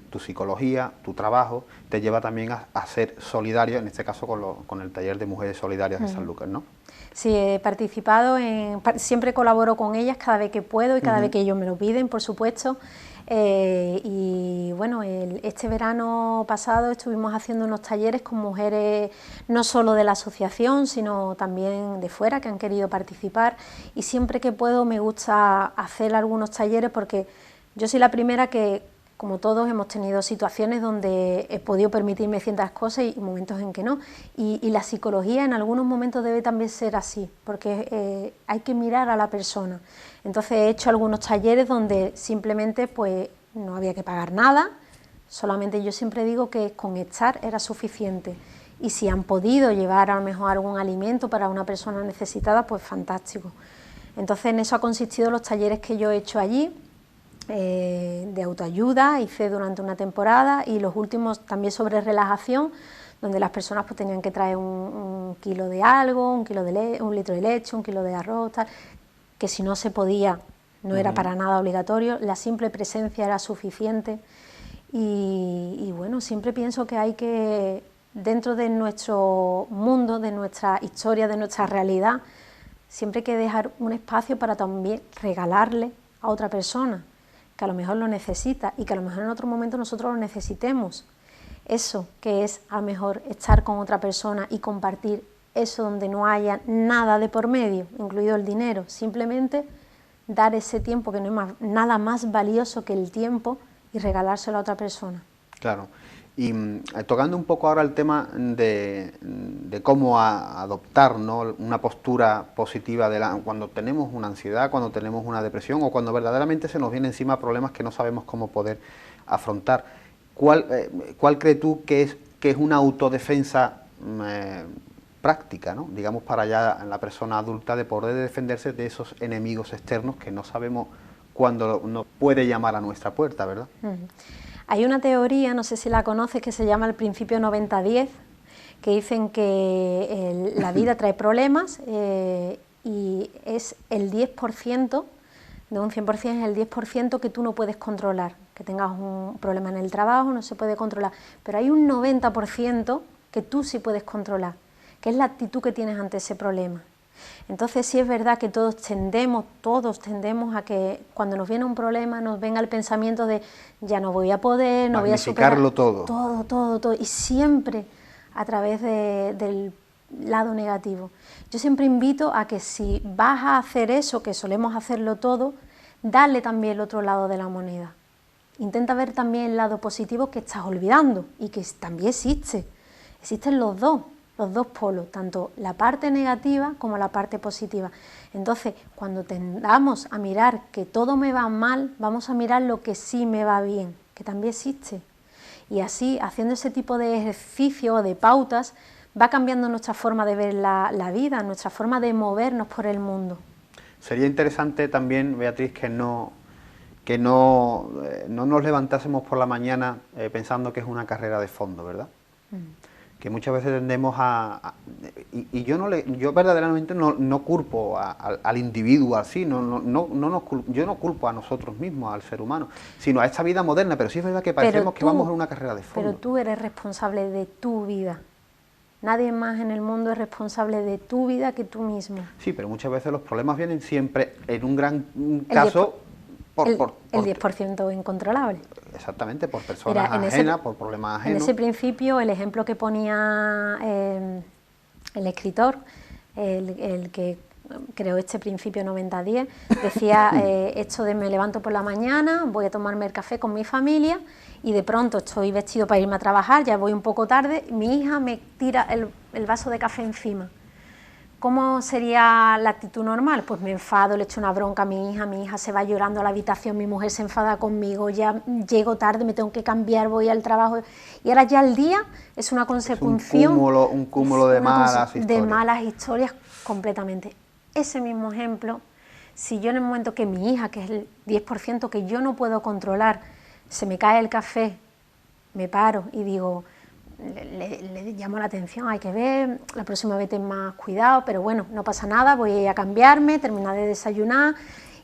tu psicología, tu trabajo, te lleva también a ser solidario, en este caso con el taller de Mujeres Solidarias de San Lucas, ¿no? Sí, he participado, siempre colaboro con ellas cada vez que puedo y cada vez que ellos me lo piden, por supuesto. Y bueno, este verano pasado estuvimos haciendo unos talleres con mujeres no solo de la asociación, sino también de fuera, que han querido participar, y siempre que puedo me gusta hacer algunos talleres, porque yo soy la primera que, como todos, hemos tenido situaciones donde he podido permitirme ciertas cosas y momentos en que no, y la psicología en algunos momentos debe también ser así, porque hay que mirar a la persona. Entonces he hecho algunos talleres donde simplemente pues no había que pagar nada, solamente yo siempre digo que con estar era suficiente, y si han podido llevar a lo mejor algún alimento para una persona necesitada, pues fantástico. Entonces en eso ha consistido los talleres que yo he hecho allí. de autoayuda, hice durante una temporada, y los últimos también sobre relajación, donde las personas pues tenían que traer un kilo de algo, un litro de leche, un kilo de arroz, tal, que si no se podía, no era para nada obligatorio, la simple presencia era suficiente. Y bueno, siempre pienso que hay que, dentro de nuestro mundo, de nuestra historia, de nuestra realidad, siempre hay que dejar un espacio para también regalarle a otra persona, que a lo mejor lo necesita y que a lo mejor en otro momento nosotros lo necesitemos. Eso que es a lo mejor estar con otra persona y compartir eso donde no haya nada de por medio, incluido el dinero, simplemente dar ese tiempo, que no es nada más valioso que el tiempo, y regalárselo a otra persona. Claro. Y tocando un poco ahora el tema de cómo adoptar, ¿no?, una postura positiva cuando tenemos una ansiedad, cuando tenemos una depresión o cuando verdaderamente se nos viene encima problemas que no sabemos cómo poder afrontar. ¿Cuál crees tú que es una autodefensa práctica, ¿no?, digamos, para ya la persona adulta, de poder defenderse de esos enemigos externos que no sabemos cuándo nos puede llamar a nuestra puerta, ¿verdad? Hay una teoría, no sé si la conoces, que se llama el principio 90-10, que dicen que la vida trae problemas y es el 10%, de un 100% es el 10% que tú no puedes controlar. Que tengas un problema en el trabajo no se puede controlar, pero hay un 90% que tú sí puedes controlar, que es la actitud que tienes ante ese problema. Entonces sí es verdad que todos tendemos a que cuando nos viene un problema nos venga el pensamiento de ya no voy a poder, no voy a superar. Magnificarlo todo. Todo, y siempre a través del lado negativo. Yo siempre invito a que si vas a hacer eso, que solemos hacerlo todo, dale también el otro lado de la moneda. Intenta ver también el lado positivo que estás olvidando y que también existe. Existen los dos polos, tanto la parte negativa como la parte positiva. Entonces, cuando tendamos a mirar que todo me va mal, vamos a mirar lo que sí me va bien, que también existe. Y así, haciendo ese tipo de ejercicio o de pautas, va cambiando nuestra forma de ver la vida, nuestra forma de movernos por el mundo. Sería interesante también, Beatriz, que no nos levantásemos por la mañana pensando que es una carrera de fondo, ¿verdad? Que muchas veces tendemos yo verdaderamente no culpo al individuo así, yo no culpo a nosotros mismos, al ser humano, sino a esta vida moderna, pero sí es verdad que parecemos que vamos a una carrera de fondo. Pero tú eres responsable de tu vida. Nadie más en el mundo es responsable de tu vida que tú mismo. Sí, pero muchas veces los problemas vienen siempre, en un gran caso, el 10% incontrolable. Exactamente, por personas ajenas, por problemas ajenos. En ese principio, el ejemplo que ponía el escritor, el que creó este principio 90-10, decía esto de me levanto por la mañana, voy a tomarme el café con mi familia y de pronto estoy vestido para irme a trabajar, ya voy un poco tarde, mi hija me tira el vaso de café encima. ¿Cómo sería la actitud normal? Pues me enfado, le echo una bronca a mi hija se va llorando a la habitación, mi mujer se enfada conmigo, ya llego tarde, me tengo que cambiar, voy al trabajo, y ahora ya el día es una consecución, un cúmulo de malas historias. De malas historias completamente. Ese mismo ejemplo, si yo en el momento que mi hija, que es el 10% que yo no puedo controlar, se me cae el café, me paro y digo, le llamo la atención, hay que ver, la próxima vez ten más cuidado, pero bueno, no pasa nada, voy a ir a cambiarme, terminar de desayunar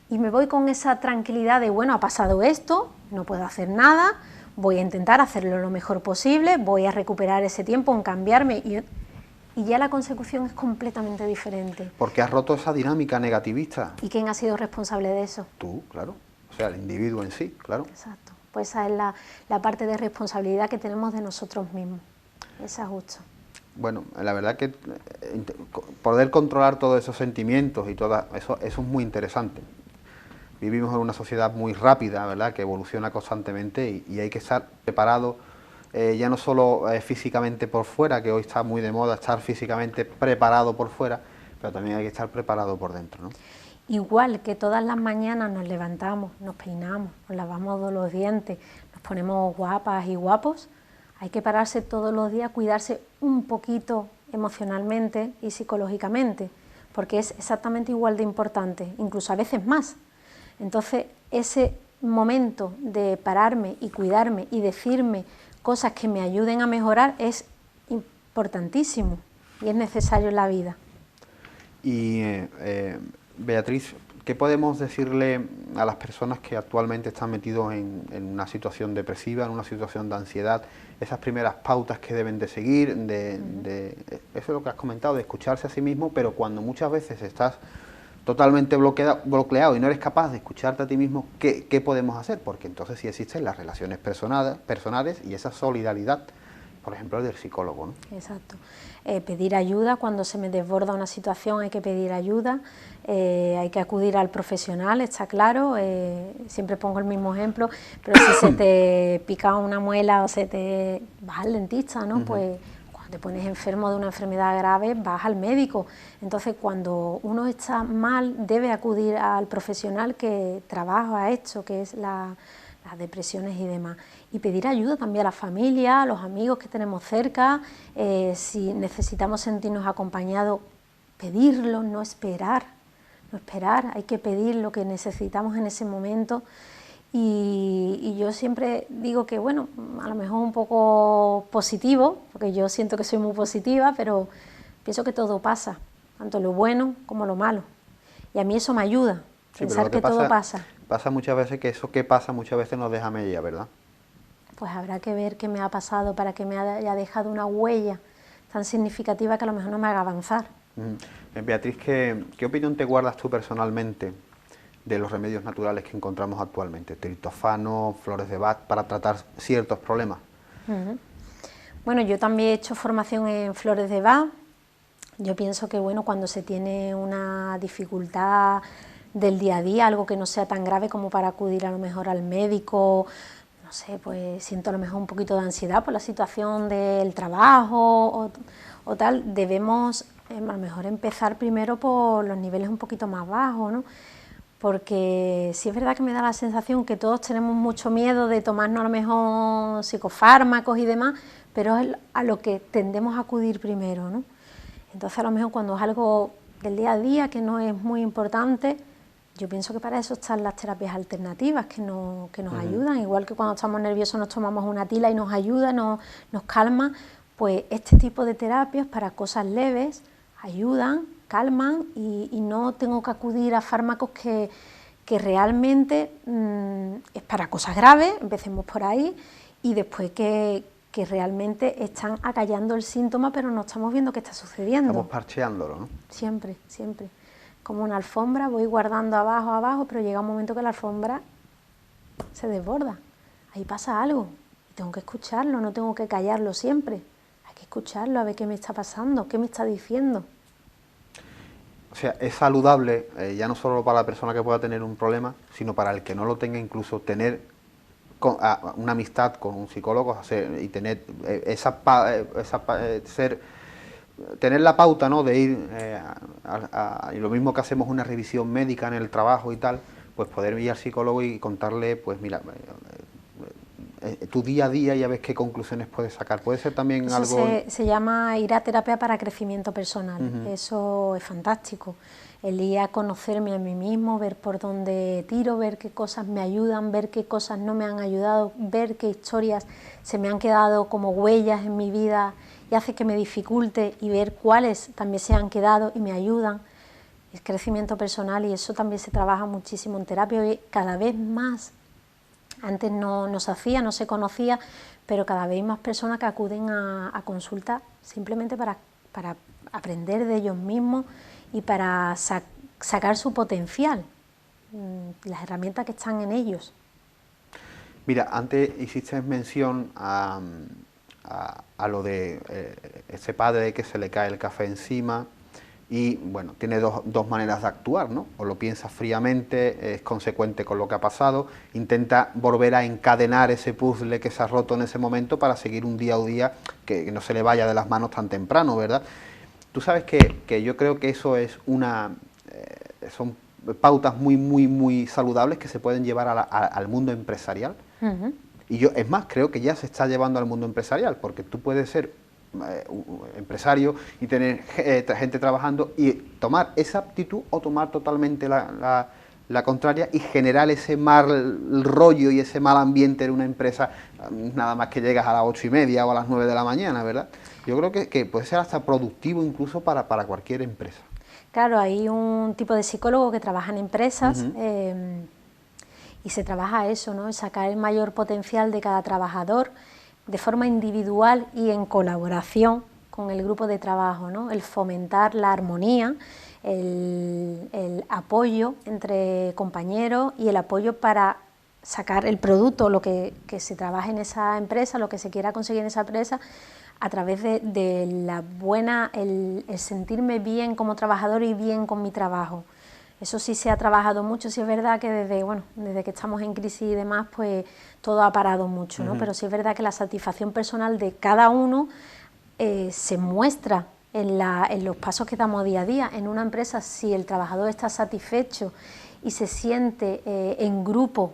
y me voy con esa tranquilidad de, bueno, ha pasado esto, no puedo hacer nada, voy a intentar hacerlo lo mejor posible, voy a recuperar ese tiempo en cambiarme y ya la consecución es completamente diferente. Porque has roto esa dinámica negativista. ¿Y quién ha sido responsable de eso? Tú, claro, o sea, el individuo en sí, claro. Exacto. Pues esa es la parte de responsabilidad que tenemos de nosotros mismos, esa es justo. Bueno, la verdad que poder controlar todos esos sentimientos y todo eso es muy interesante. Vivimos en una sociedad muy rápida, ¿verdad?, que evoluciona constantemente y hay que estar preparado, ya no solo físicamente por fuera, que hoy está muy de moda estar físicamente preparado por fuera, pero también hay que estar preparado por dentro, ¿no? Igual que todas las mañanas nos levantamos, nos peinamos, nos lavamos los dientes, nos ponemos guapas y guapos, hay que pararse todos los días, cuidarse un poquito emocionalmente y psicológicamente, porque es exactamente igual de importante, incluso a veces más. Entonces, ese momento de pararme y cuidarme y decirme cosas que me ayuden a mejorar es importantísimo y es necesario en la vida. Y Beatriz, ¿qué podemos decirle a las personas que actualmente están metidos en una situación depresiva, en una situación de ansiedad? Esas primeras pautas que deben de seguir, eso es lo que has comentado, de escucharse a sí mismo, pero cuando muchas veces estás totalmente bloqueado y no eres capaz de escucharte a ti mismo, ¿qué podemos hacer? Porque entonces sí existen las relaciones personales y esa solidaridad, por ejemplo, del psicólogo, ¿no? Exacto. Pedir ayuda, cuando se me desborda una situación hay que pedir ayuda, hay que acudir al profesional, está claro, siempre pongo el mismo ejemplo, pero si se te pica una muela o vas al dentista, ¿no? Pues cuando te pones enfermo de una enfermedad grave vas al médico, entonces cuando uno está mal debe acudir al profesional que trabaja esto, que es las depresiones y demás, y pedir ayuda también a la familia, a los amigos que tenemos cerca, si necesitamos sentirnos acompañados, pedirlo, no esperar, hay que pedir lo que necesitamos en ese momento. Y yo siempre digo que, bueno, a lo mejor un poco positivo, porque yo siento que soy muy positiva, pero pienso que todo pasa, tanto lo bueno como lo malo, y a mí eso me ayuda, Sí, pensar que todo pasa. Pasa muchas veces que eso que pasa muchas veces nos deja media, ¿verdad? Pues habrá que ver qué me ha pasado para que me haya dejado una huella tan significativa que a lo mejor no me haga avanzar. Beatriz, ¿qué opinión te guardas tú personalmente de los remedios naturales que encontramos actualmente? Triptófano, flores de Bach, para tratar ciertos problemas. Bueno, yo también he hecho formación en flores de Bach. Yo pienso que, bueno, cuando se tiene una dificultad del día a día, algo que no sea tan grave como para acudir a lo mejor al médico, no sé, pues siento a lo mejor un poquito de ansiedad por la situación del trabajo o tal, debemos a lo mejor empezar primero por los niveles un poquito más bajos, ¿no? Porque sí es verdad que me da la sensación que todos tenemos mucho miedo de tomarnos a lo mejor psicofármacos y demás, pero es a lo que tendemos a acudir primero, ¿no? Entonces a lo mejor cuando es algo del día a día que no es muy importante, yo pienso que para eso están las terapias alternativas que nos ayudan, igual que cuando estamos nerviosos nos tomamos una tila y nos ayuda, nos calma, pues este tipo de terapias para cosas leves ayudan, calman y no tengo que acudir a fármacos que realmente es para cosas graves, empecemos por ahí, y después que realmente están acallando el síntoma, pero no estamos viendo qué está sucediendo. Estamos parcheándolo, ¿no? Siempre, siempre. Como una alfombra, voy guardando abajo, pero llega un momento que la alfombra se desborda. Ahí pasa algo y tengo que escucharlo, no tengo que callarlo siempre. Hay que escucharlo, a ver qué me está pasando, qué me está diciendo. O sea, es saludable, ya no solo para la persona que pueda tener un problema, sino para el que no lo tenga, incluso tener una amistad con un psicólogo, y tener tener la pauta, ¿no?, de ir y lo mismo que hacemos una revisión médica en el trabajo y tal, pues poder ir al psicólogo y contarle, pues mira, tu día a día y a ver qué conclusiones puedes sacar. Puede ser también eso algo... se llama ir a terapia para crecimiento personal. Eso es fantástico. El ir a conocerme a mí mismo, ver por dónde tiro, ver qué cosas me ayudan, ver qué cosas no me han ayudado, ver qué historias se me han quedado como huellas en mi vida y hace que me dificulte, y ver cuáles también se han quedado y me ayudan. Es crecimiento personal y eso también se trabaja muchísimo en terapia y cada vez más. Antes no se hacía, no se conocía, pero cada vez hay más personas que acuden a consulta simplemente para aprender de ellos mismos y para sacar su potencial, las herramientas que están en ellos. Mira, antes hiciste mención a lo de ese padre que se le cae el café encima y, bueno, tiene dos maneras de actuar, ¿no? O lo piensa fríamente, es consecuente con lo que ha pasado, intenta volver a encadenar ese puzzle que se ha roto en ese momento para seguir un día a día que no se le vaya de las manos tan temprano, ¿verdad? Tú sabes que yo creo que eso es son pautas muy saludables que se pueden llevar al mundo empresarial. Y yo, es más, creo que ya se está llevando al mundo empresarial, porque tú puedes ser un empresario y tener gente trabajando y tomar esa actitud o tomar totalmente la la contraria y generar ese mal rollo y ese mal ambiente en una empresa, nada más que llegas a las 8:30 o a las 9 de la mañana, ¿verdad? Yo creo que puede ser hasta productivo incluso para cualquier empresa. Claro, hay un tipo de psicólogo que trabaja en empresas y se trabaja eso, ¿no? Sacar el mayor potencial de cada trabajador de forma individual y en colaboración con el grupo de trabajo, ¿no? El fomentar la armonía, el apoyo entre compañeros y el apoyo para sacar el producto, lo que se trabaje en esa empresa, lo que se quiera conseguir en esa empresa, a través de la buena, el sentirme bien como trabajador y bien con mi trabajo. Eso sí se ha trabajado mucho, sí es verdad que desde que estamos en crisis y demás, pues todo ha parado mucho, ¿no? Pero sí es verdad que la satisfacción personal de cada uno se muestra en los pasos que damos día a día. En una empresa, si el trabajador está satisfecho y se siente en grupo,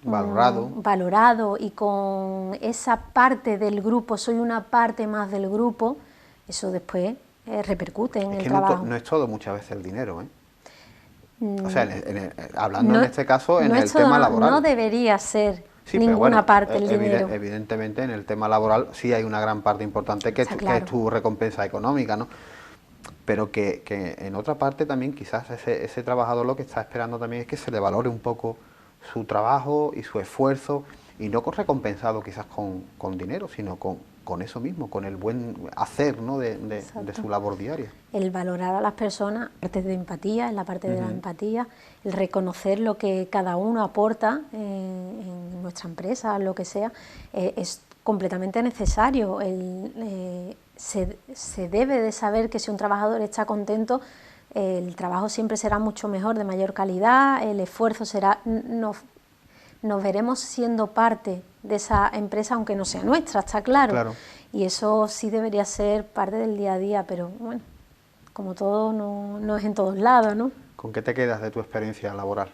valorado y con esa parte del grupo, soy una parte más del grupo, eso después repercute en el trabajo. No es todo muchas veces el dinero, ¿eh? O sea, hablando en este caso en el tema laboral. No debería ser ninguna parte el dinero. Evidentemente en el tema laboral sí hay una gran parte importante que es tu recompensa económica, ¿no? Pero que en otra parte también quizás ese trabajador lo que está esperando también es que se le valore un poco su trabajo y su esfuerzo, y no recompensado quizás con dinero, sino con eso mismo, con el buen hacer, ¿no? de su labor diaria. El valorar a las personas, parte de empatía, en la parte de la empatía, el reconocer lo que cada uno aporta en nuestra empresa, lo que sea, es completamente necesario. Se debe de saber que si un trabajador está contento, el trabajo siempre será mucho mejor, de mayor calidad, el esfuerzo será... Nos veremos siendo parte de esa empresa, aunque no sea nuestra, está claro. Y eso sí debería ser parte del día a día, pero bueno, como todo no es en todos lados, ¿no? ¿Con qué te quedas de tu experiencia laboral?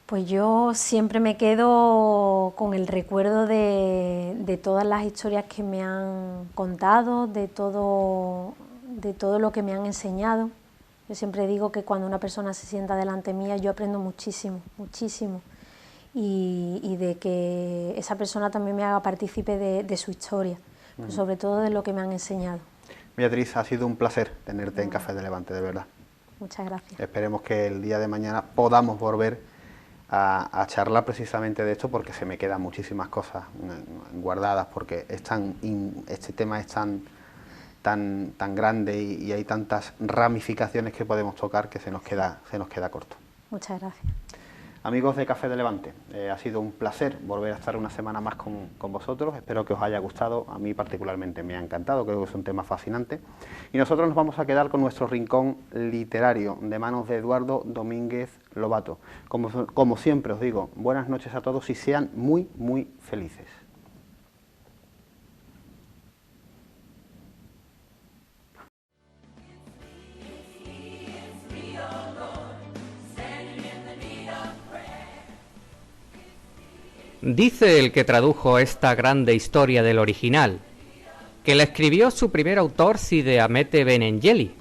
Pues yo siempre me quedo con el recuerdo de todas las historias que me han contado, de todo lo que me han enseñado. Yo siempre digo que cuando una persona se sienta delante mía yo aprendo muchísimo, muchísimo, y de que esa persona también me haga partícipe de su historia, pero sobre todo de lo que me han enseñado. Beatriz, ha sido un placer tenerte en Café de Levante, de verdad. Muchas gracias. Esperemos que el día de mañana podamos volver a charlar precisamente de esto, porque se me quedan muchísimas cosas guardadas, porque este tema es tan grande y hay tantas ramificaciones que podemos tocar que se nos queda corto. Muchas gracias. Amigos de Café de Levante, ha sido un placer volver a estar una semana más con vosotros. Espero que os haya gustado. A mí particularmente me ha encantado, creo que es un tema fascinante. Y nosotros nos vamos a quedar con nuestro rincón literario de manos de Eduardo Domínguez Lobato. Como siempre os digo, buenas noches a todos y sean muy, muy felices. Dice el que tradujo esta grande historia del original, que la escribió su primer autor Cide Hamete Benengeli,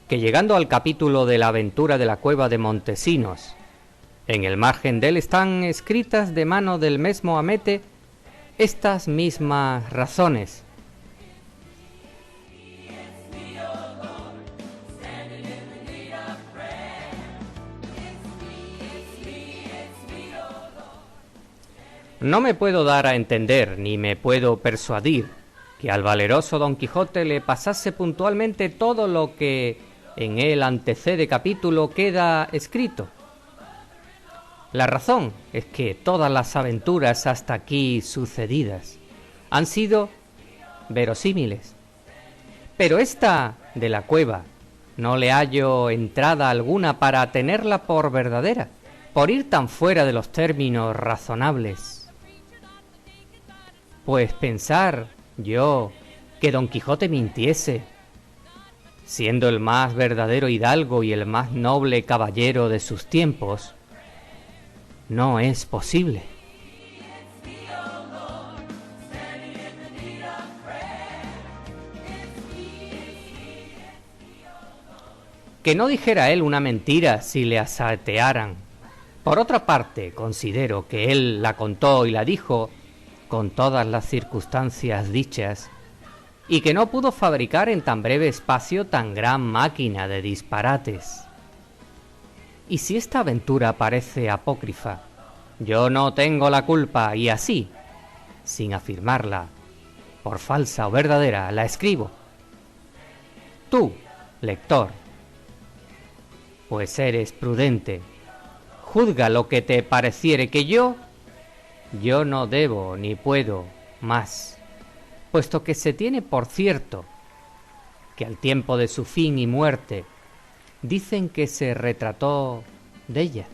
que llegando al capítulo de la aventura de la cueva de Montesinos, en el margen de él están escritas de mano del mismo Hamete estas mismas razones. No me puedo dar a entender, ni me puedo persuadir, que al valeroso Don Quijote le pasase puntualmente todo lo que en el antecede capítulo queda escrito. La razón es que todas las aventuras hasta aquí sucedidas han sido verosímiles. Pero esta de la cueva no le hallo entrada alguna para tenerla por verdadera, por ir tan fuera de los términos razonables. Pues pensar yo que Don Quijote mintiese, siendo el más verdadero hidalgo y el más noble caballero de sus tiempos, no es posible. que no dijera él una mentira si le asaetearan. Por otra parte, considero que él la contó y la dijo con todas las circunstancias dichas, y que no pudo fabricar en tan breve espacio tan gran máquina de disparates. Y si esta aventura parece apócrifa, yo no tengo la culpa, y así, sin afirmarla, por falsa o verdadera, la escribo. Tú, lector, pues eres prudente, juzga lo que te pareciere, que yo no debo ni puedo más, puesto que se tiene por cierto que al tiempo de su fin y muerte dicen que se retrató de ella,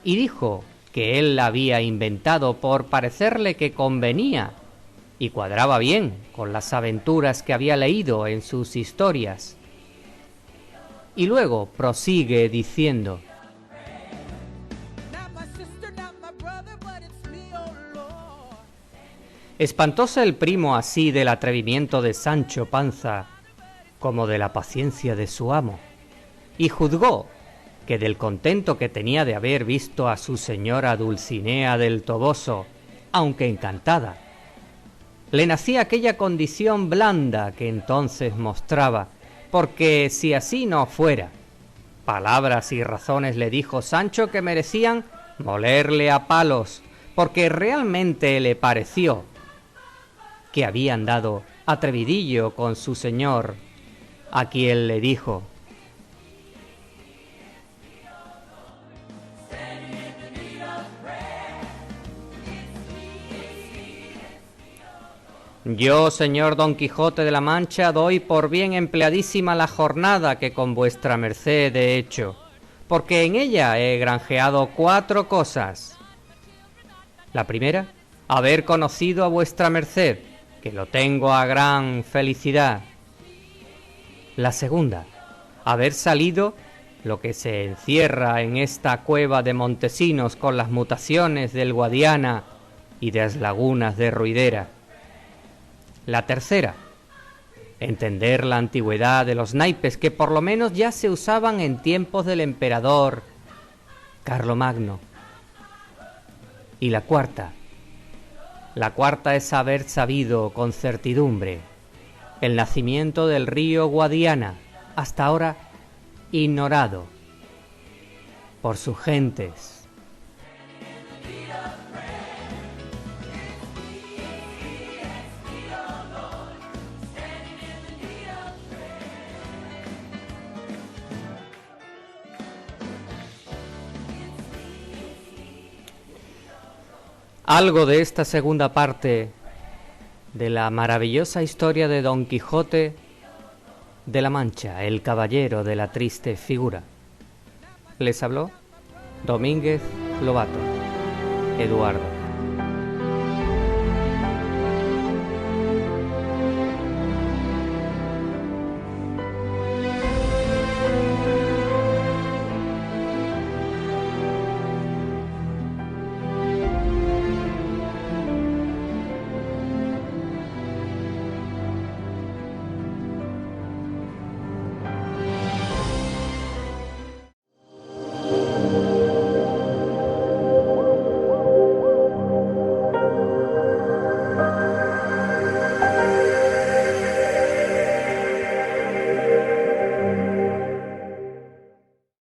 y dijo que él la había inventado por parecerle que convenía y cuadraba bien con las aventuras que había leído en sus historias. Y luego prosigue diciendo: espantóse el primo así del atrevimiento de Sancho Panza como de la paciencia de su amo, y juzgó que del contento que tenía de haber visto a su señora Dulcinea del Toboso, aunque encantada, le nacía aquella condición blanda que entonces mostraba, porque si así no fuera, palabras y razones le dijo Sancho que merecían molerle a palos, porque realmente le pareció que había andado atrevidillo con su señor, a quien le dijo: yo, señor Don Quijote de la Mancha, doy por bien empleadísima la jornada que con vuestra merced he hecho, porque en ella he granjeado 4 cosas. La primera, haber conocido a vuestra merced, que lo tengo a gran felicidad. La segunda, haber salido lo que se encierra en esta cueva de Montesinos con las mutaciones del Guadiana y de las lagunas de Ruidera. La tercera, entender la antigüedad de los naipes que por lo menos ya se usaban en tiempos del emperador Carlomagno. Y la cuarta es haber sabido con certidumbre el nacimiento del río Guadiana, hasta ahora ignorado por sus gentes. Algo de esta segunda parte de la maravillosa historia de Don Quijote de la Mancha, el caballero de la triste figura. Les habló Domínguez Lobato, Eduardo.